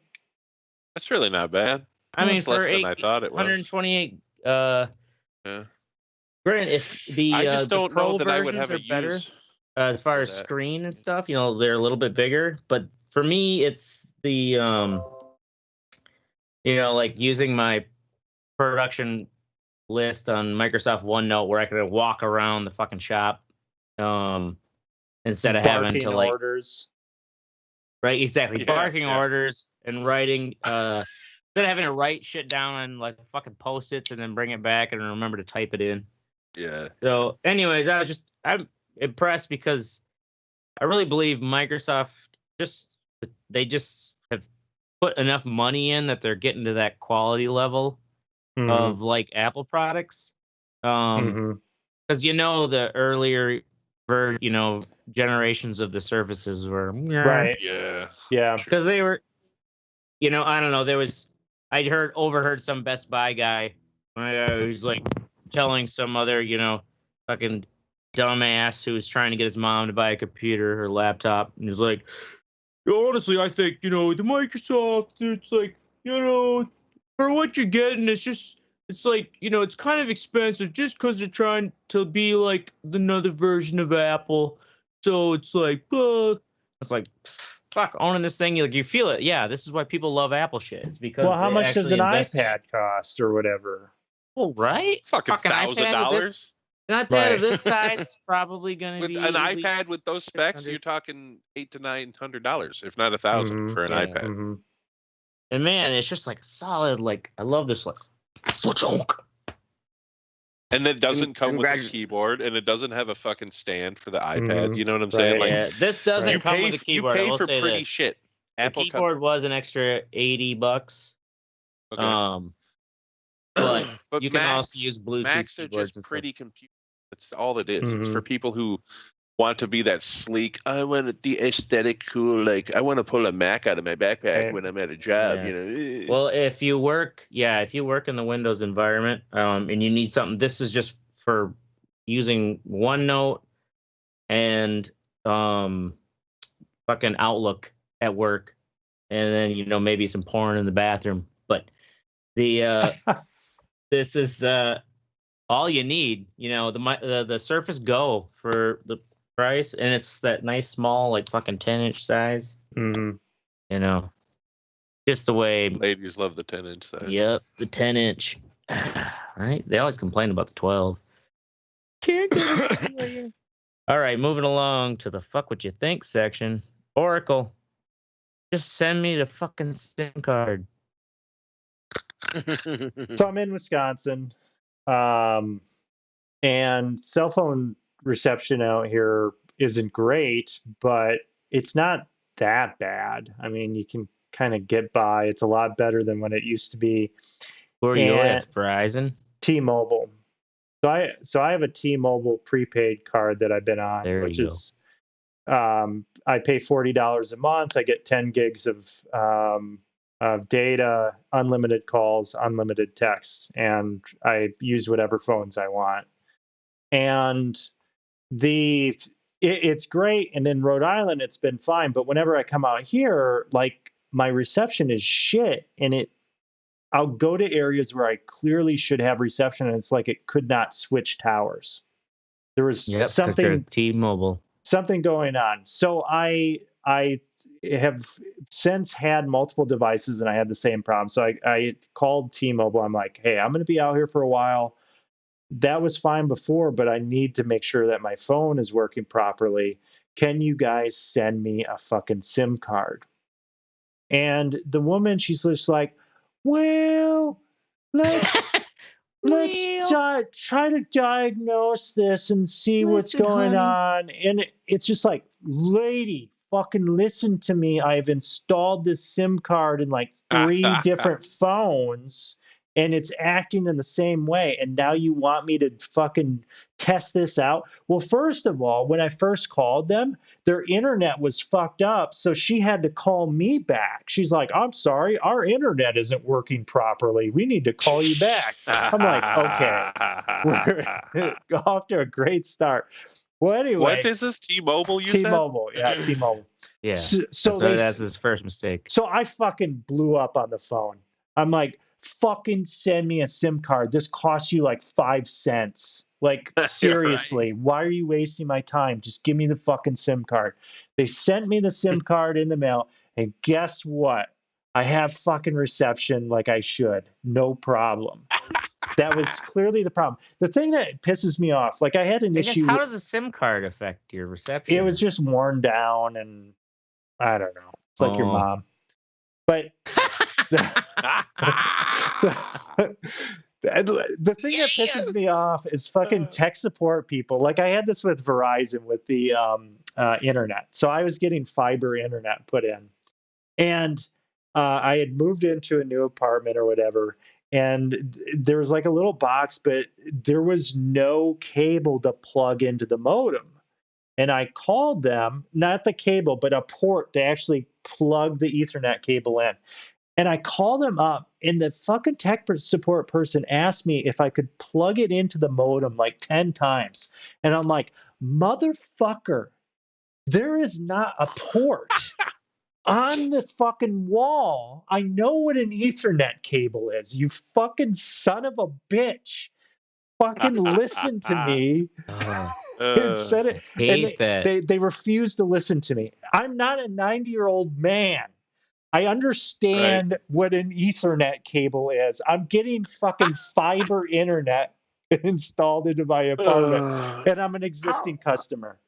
That's really not bad. I mean, for less than I thought it was. 128 yeah. Granted, if the I just don't the Pro know that I would have versions are better use as far as screen and stuff, they're a little bit bigger, but for me it's the like using my production list on Microsoft OneNote where I could walk around the fucking shop instead of having to like orders. Right, exactly. Barking orders and writing instead of having to write shit down on like fucking post-its and then bring it back and remember to type it in. Yeah. So anyways, I'm impressed because I really believe Microsoft they just have put enough money in that they're getting to that quality level of like Apple products. Because the earlier generations of the Surfaces were right. Yeah. Because they were I don't know, I overheard some Best Buy guy who's like telling some other fucking dumbass who was trying to get his mom to buy a computer or laptop, and he's like, honestly, I think the Microsoft, it's like for what you're getting, it's like it's kind of expensive just because they're trying to be like another version of Apple, so it's like it's like fuck owning this thing, you feel it. Yeah, this is why people love Apple shit. It's because how much does an iPad cost or whatever? Well, right, fucking $1,000. An iPad of this size is probably going to be an iPad with those specs. You're talking $800 to $900, if not $1,000 for an iPad. And man, it's just like solid. Like I love this. Like, and it doesn't come with a keyboard, and it doesn't have a fucking stand for the iPad. You know what I'm saying? Like, this doesn't come with a keyboard. You pay for pretty shit. The keyboard was an extra $80. Okay. But you can also use Bluetooth. Macs are just pretty computers. That's all it is. It's for people who want to be that sleek. I want the aesthetic cool. Like I want to pull a Mac out of my backpack when I'm at a job. Well, if you work in the Windows environment, and you need something, this is just for using OneNote and fucking Outlook at work, and then maybe some porn in the bathroom. But the this is all you need. The Surface Go for the price, and it's that nice small like fucking 10-inch size. Just the way ladies love the 10-inch size. Yep, the 10-inch. Right? They always complain about the 12. All right, moving along to the fuck what you think section. Oracle, just send me the fucking SIM card. So I'm in Wisconsin, and cell phone reception out here isn't great, but it's not that bad. I mean, you can kind of get by. It's a lot better than when it used to be. Who are you with? Verizon? T-Mobile. So I have a T-Mobile prepaid card that I've been on, which is I pay $40 a month. I get 10 gigs of data, unlimited calls, unlimited texts, and I use whatever phones I want. And it's great. And in Rhode Island, it's been fine. But whenever I come out here, like my reception is shit, and I'll go to areas where I clearly should have reception, and it's like it could not switch towers. There was something T-Mobile. Something going on. So I have since had multiple devices, and I had the same problem. So I called T-Mobile. I'm like, hey, I'm going to be out here for a while. That was fine before, but I need to make sure that my phone is working properly. Can you guys send me a fucking SIM card? And the woman, she's just like, well, let's try to diagnose this and see what's going on. And it's just like, lady, fucking listen to me. I've installed this SIM card in like 3 different phones, and it's acting in the same way. And now you want me to fucking test this out? Well, first of all, when I first called them, their internet was fucked up. So she had to call me back. She's like, I'm sorry, our internet isn't working properly. We need to call you back. I'm like, okay, we're off to a great start. Well, anyway. What is this, T-Mobile you T-Mobile, yeah, T-Mobile. Yeah, so that's his first mistake. So I fucking blew up on the phone. I'm like, fucking send me a SIM card. This costs you like 5 cents. Like, seriously, why are you wasting my time? Just give me the fucking SIM card. They sent me the SIM card in the mail, and guess what? I have fucking reception like I should. No problem. That was clearly the problem. The thing that pisses me off, like I had an issue. How does a SIM card affect your reception? It was just worn down, and I don't know. It's like your mom. But the thing that pisses me off is fucking tech support people. Like I had this with Verizon with the internet. So I was getting fiber internet put in, and I had moved into a new apartment or whatever, and there was like a little box, but there was no cable to plug into the modem. And I called them, not the cable, but a port to actually plug the Ethernet cable in. And I called them up, and the fucking tech support person asked me if I could plug it into the modem like 10 times. And I'm like, motherfucker, there is not a port on the fucking wall. I know what an Ethernet cable is. You fucking son of a bitch. Fucking listen to me. And said it. I hate that. They refuse to listen to me. I'm not a 90-year-old man. I understand what an Ethernet cable is. I'm getting fucking fiber internet installed into my apartment, and I'm an existing customer.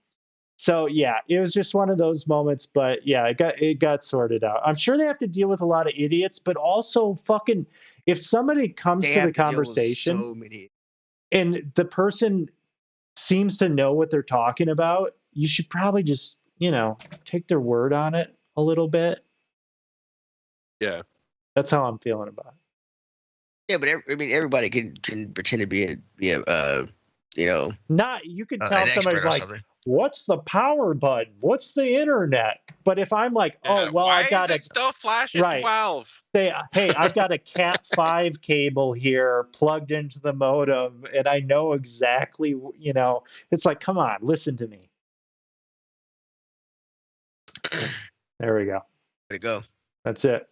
So yeah, it was just one of those moments. But yeah, it got sorted out. I'm sure they have to deal with a lot of idiots, but also fucking if somebody comes to the conversation and the person seems to know what they're talking about, you should probably just, take their word on it a little bit. Yeah. That's how I'm feeling about it. Yeah, but everybody can pretend to be a not, you could tell somebody's like, what's the power button? What's the internet? But if I'm like, I got it still flashing 12. Say, hey, I've got a Cat 5 cable here plugged into the modem, and I know exactly, it's like, come on, listen to me. There we go. There you go. That's it.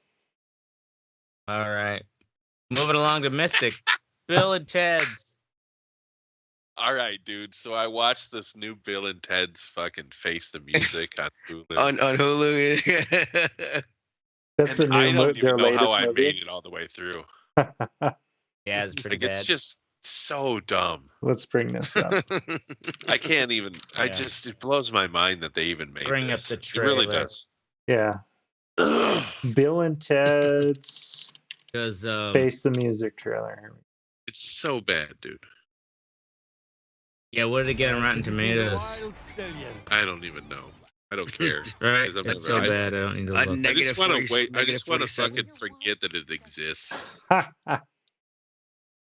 All right. Moving along to Mystic. Bill and Ted's. All right, dude. So I watched this new Bill and Ted's fucking Face the Music on Hulu. on Hulu. That's the new I don't even know how I movie. made it all the way through. Yeah, it's pretty bad. It's just so dumb. Let's bring this up. I can't even. Yeah. It blows my mind that they even made Bring this. up the trailer. It really does. Yeah. Bill and Ted's Face the Music trailer. It's so bad, dude. Yeah, what did it get on Rotten Tomatoes? I don't even know. I don't care. Right? It's so bad. I don't need to look. I just want to wait. I just want to fucking forget that it exists.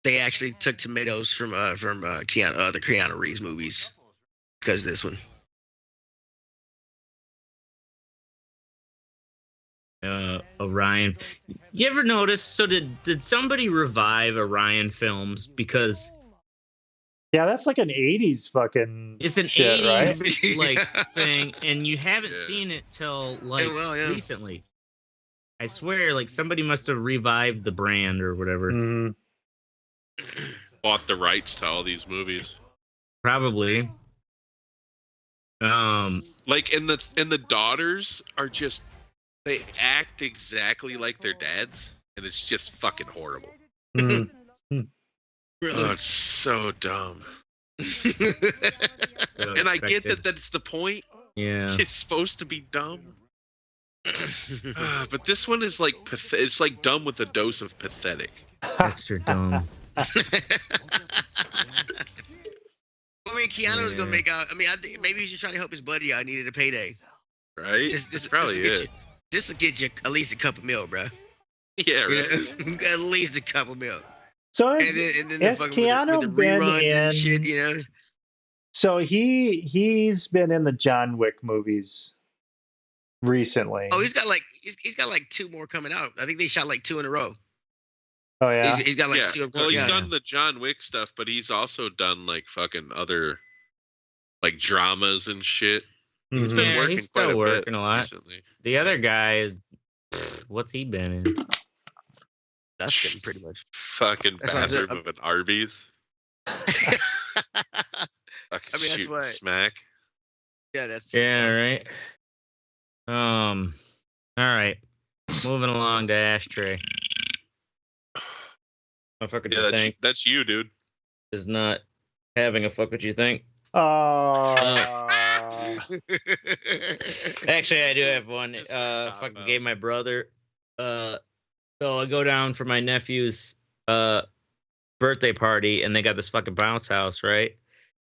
They actually took tomatoes from the Keanu Reeves movies because of this one. Orion. You ever notice? So did somebody revive Orion films? Because yeah, that's like an 80s fucking it's an shit, 80s right? like thing, and you haven't seen it till like recently. I swear, like somebody must have revived the brand or whatever. Mm. Bought the rights to all these movies. Probably. Like and the daughters are just they act exactly like their dads, and it's just fucking horrible. Mm. Oh, it's so dumb. So and I get that that's the point. Yeah. It's supposed to be dumb. But this one is like it's like dumb with a dose of pathetic. Extra dumb. I mean, Keanu's gonna make out. I mean, I think maybe he's just trying to help his buddy out. Needed a payday, right? This probably is. This will get you at least a couple mil, bro. Yeah, right. At least a couple mil. So and then has Keanu with the been reruns in? And shit, you know. So he's been in the John Wick movies recently. Oh, he's got like 2 more coming out. I think they shot like 2 in a row. Oh yeah, he's got like 2. Well, he's done the John Wick stuff, but he's also done like fucking other like dramas and shit. He's been working he's still working a lot. Recently. The other guy is what's he been in? That's getting pretty much fucking bathroom of an Arby's. I mean, that's what smack. Yeah, that's right. All right. Moving along to Ashtray. What fuck would you think? That's you, dude. Is not having a fuck what you think. Actually, I do have one. Fucking gave my brother. So I go down for my nephew's birthday party, and they got this fucking bounce house, right?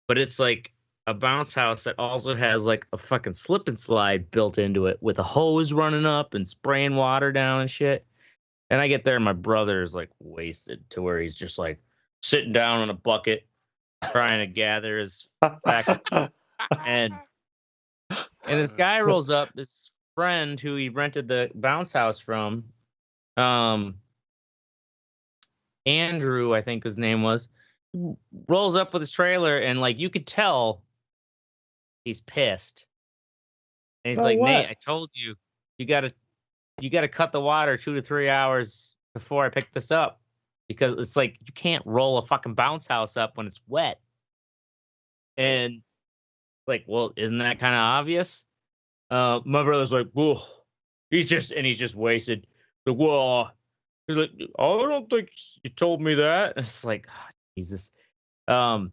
But it's like a bounce house that also has like a fucking slip and slide built into it with a hose running up and spraying water down and shit. And I get there, and my brother is like wasted to where he's just like sitting down on a bucket, trying to gather his faculties. And this guy rolls up, this friend who he rented the bounce house from, Andrew, I think his name was, rolls up with his trailer, and like you could tell he's pissed. And he's like, what? Nate, I told you, you gotta cut the water 2 to 3 hours before I pick this up, because it's like you can't roll a fucking bounce house up when it's wet. And like, well, isn't that kind of obvious? My brother's like, whoa, he's just wasted. Like, whoa. He's like, oh, I don't think you told me that. It's like, oh, Jesus. And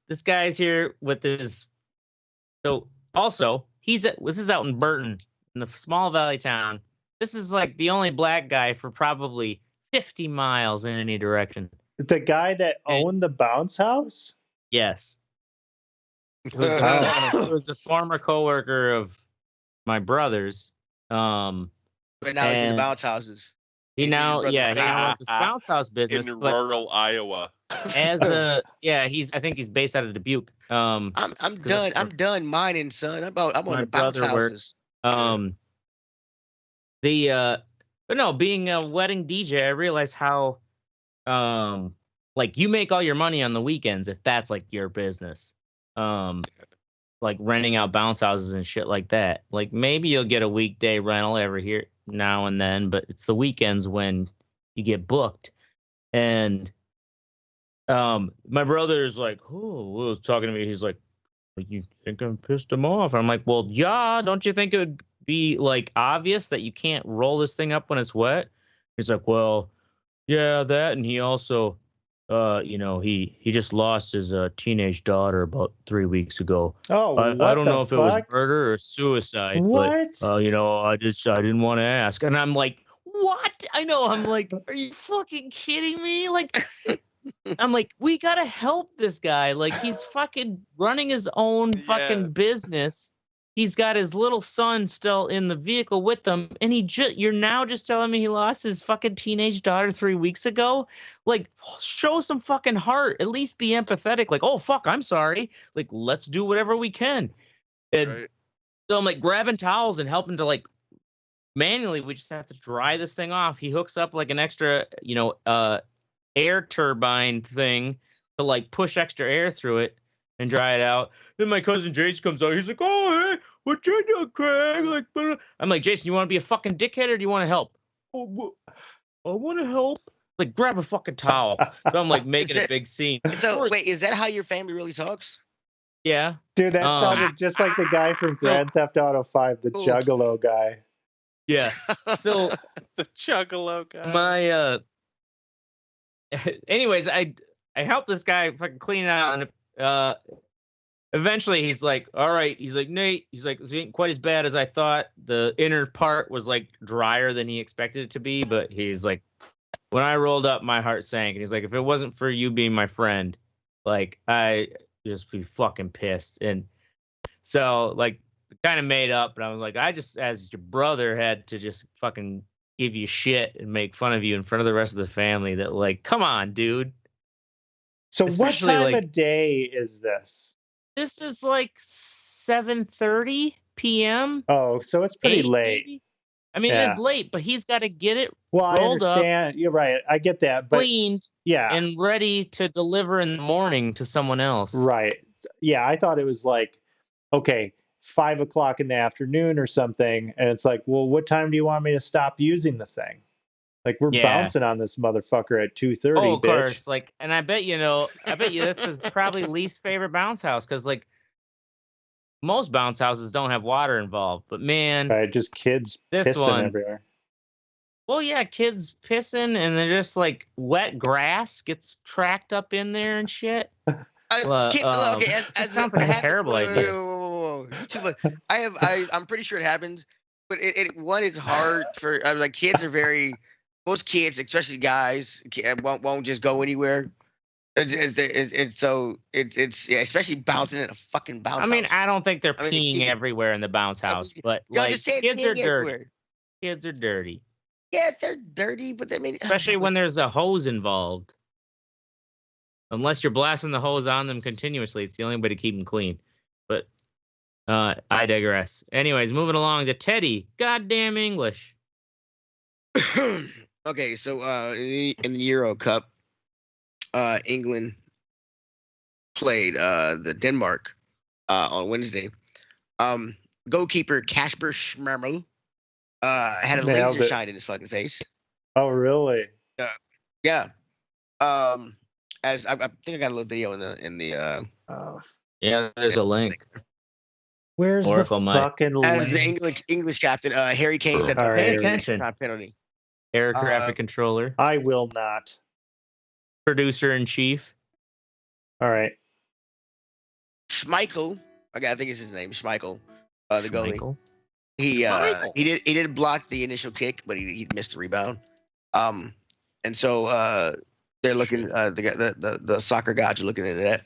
this guy's here with his. So also, this is out in Burton, in the small valley town. This is like the only black guy for probably 50 miles in any direction. The guy that owned the bounce house? Yes. It was a former coworker of my brother's. But now he's in the bounce houses. He now owns this bounce house business in rural Iowa. I think he's based out of Dubuque. I'm done mining, son. I'm on the bounce houses. But no, being a wedding DJ, I realized how like you make all your money on the weekends if that's like your business. Like renting out bounce houses and shit like that. Like maybe you'll get a weekday rental every here now and then, but it's the weekends when you get booked. And my brother's like, oh, was talking to me. He's like, you think I'm pissed him off? I'm like, well, yeah, don't you think it would be like obvious that you can't roll this thing up when it's wet? He's like, well, yeah, that. And he also, he just lost his teenage daughter about 3 weeks ago. Oh, I don't know if it was murder or suicide. What? But, I didn't want to ask. And I'm like, what? I know. I'm like, are you fucking kidding me? Like, I'm like, we gotta help this guy. Like, he's fucking running his own fucking business. He's got his little son still in the vehicle with them, and you're now just telling me he lost his fucking teenage daughter 3 weeks ago? Like, show some fucking heart. At least be empathetic. Like, oh fuck, I'm sorry. Like, let's do whatever we can. And so I'm like grabbing towels and helping to like manually. We just have to dry this thing off. He hooks up like an extra, air turbine thing to like push extra air through it and dry it out. Then my cousin Jason comes out. He's like, "Oh, hey, what you doing, Craig?" Like, I'm like, "Jason, you want to be a fucking dickhead or do you want to help?" "Oh, I want to help." Like, grab a fucking towel. So I'm like making a big scene. So wait, is that how your family really talks? Yeah, dude, that sounded just like the guy from Grand Theft Auto 5, the Juggalo guy. Yeah. So the Juggalo guy. Anyways, I helped this guy fucking clean it out, and eventually he's like, "All right," he's like, "Nate," he's like, "This ain't quite as bad as I thought. The inner part was like drier than he expected it to be," but he's like, "When I rolled up, my heart sank." And he's like, "If it wasn't for you being my friend, like I just be fucking pissed." And so like kind of made up, and I was like, I just, as your brother, had to just fucking give you shit and make fun of you in front of the rest of the family. That like, come on, dude. So especially what time of day is this? This is like 7:30 p.m. Oh, so it's pretty late. Maybe? I mean, it is late, but he's got to get it rolled I understand. Up, you're right. I get that. But cleaned, and ready to deliver in the morning to someone else. Right. Yeah, I thought it was like, okay, 5 o'clock in the afternoon or something, and it's like, well, what time do you want me to stop using the thing? Like, we're bouncing on this motherfucker at 2:30. Oh, of course. Like, and I bet you this is probably least favorite bounce house, because like most bounce houses don't have water involved. But man, right, just kids pissing everywhere. Well, yeah, kids pissing, and they're just like wet grass gets tracked up in there and shit. Sounds like a terrible idea. I'm pretty sure it happens, but it's hard for like kids are most kids, especially guys, won't just go anywhere. So it's especially bouncing in a fucking bounce house. I mean, I don't think they're peeing everywhere in the bounce house, but like kids are dirty. Everywhere. Kids are dirty. Yeah, they're dirty, but I mean, especially when there's a hose involved. Unless you're blasting the hose on them continuously, it's the only way to keep them clean. But I digress. Anyways, moving along to Teddy. Goddamn English. Okay, so in the Euro Cup, England played the Denmark on Wednesday. Goalkeeper Kasper Schmeichel had a laser shine in his fucking face. Oh, really? Yeah. As I think I got a little video in the yeah, there's a link. Where's the fucking link? As the English captain, Harry Kane said, "Pay attention." Penalty. Air traffic controller. I will not. Producer in chief. All right. Schmeichel. Okay, I think it's his name. Schmeichel. The goalie. He did block the initial kick, but he missed the rebound. And so they're looking. The soccer gods are looking into that.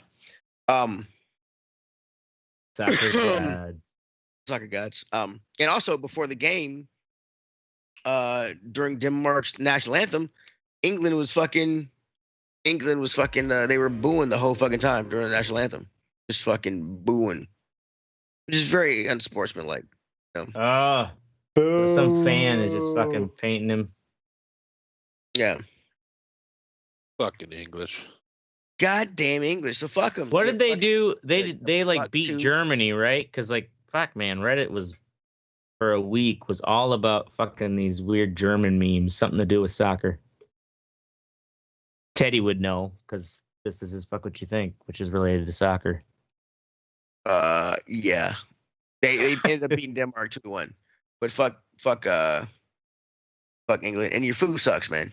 Soccer gods. And also before the game, during Denmark's national anthem, England was fucking. They were booing the whole fucking time during the national anthem, just fucking booing, which is very unsportsmanlike. Boo. Some fan is just fucking painting him. Yeah. Fucking English. Goddamn English. So fuck them. What did they do? They like beat Germany, right? Because like fuck, man, Reddit was for a week was all about fucking these weird German memes, something to do with soccer. Teddy would know because this is his fuck what you think, which is related to soccer. Yeah. They ended up beating Denmark 2-1. But fuck England. And your food sucks, man.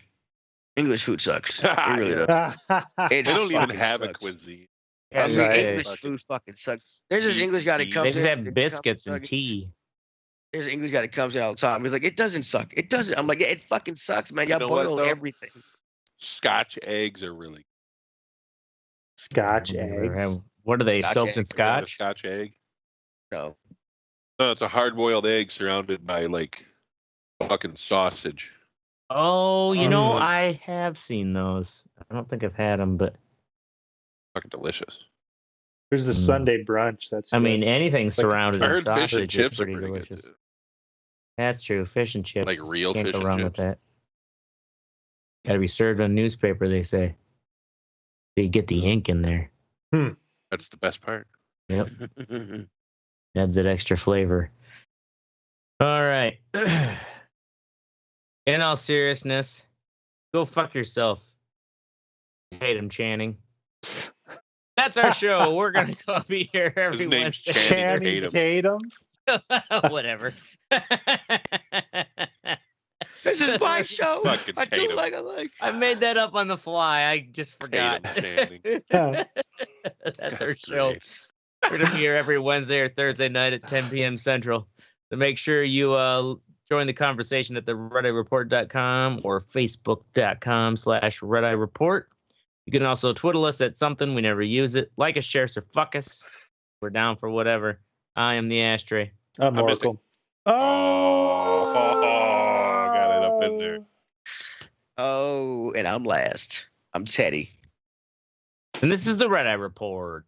English food sucks. It really does. They don't even have a cuisine. Yeah, English food fucking sucks. There's this English guy that comes in. They just have biscuits and tea. There's an English guy that comes in all the time. He's like, it doesn't suck. It doesn't. I'm like, yeah, it fucking sucks, man. Y'all boil everything. Scotch eggs are really Scotch eggs. What are they? Scotch Soaked in eggs. scotch? Scotch egg. No. No, it's a hard-boiled egg surrounded by like fucking sausage. Oh, I have seen those. I don't think I've had them, but Fucking delicious. There's the Sunday brunch. That's. I mean, anything surrounded I in heard fish and sausage is chips are pretty pretty delicious. good too. That's true. Fish and chips. Like real Can't fish go and wrong with chips. that. Got to be served on newspaper, they say. So you get the ink in there. That's the best part. Yep. Adds that extra flavor. All right. In all seriousness, go fuck yourself. Tatum Channing. That's our show. We're going to be here every His name's Wednesday. Channing Tatum. Whatever. This is my show. Fucking I do Tatum. like I like. I made that up on the fly. I just forgot. Tatum Channing. That's our show. Great. We're going to be here every Wednesday or Thursday night at 10 p.m. Central. So make sure you join the conversation at the RedEyeReport.com or Facebook.com/Red Eye Report. You can also twiddle us at something. We never use it. Like us, share us, or fuck us. We're down for whatever. I am the Ashtray. I'm Oracle. Oh, got it up in there. Oh, and I'm last. I'm Teddy. And this is the Red Eye Report.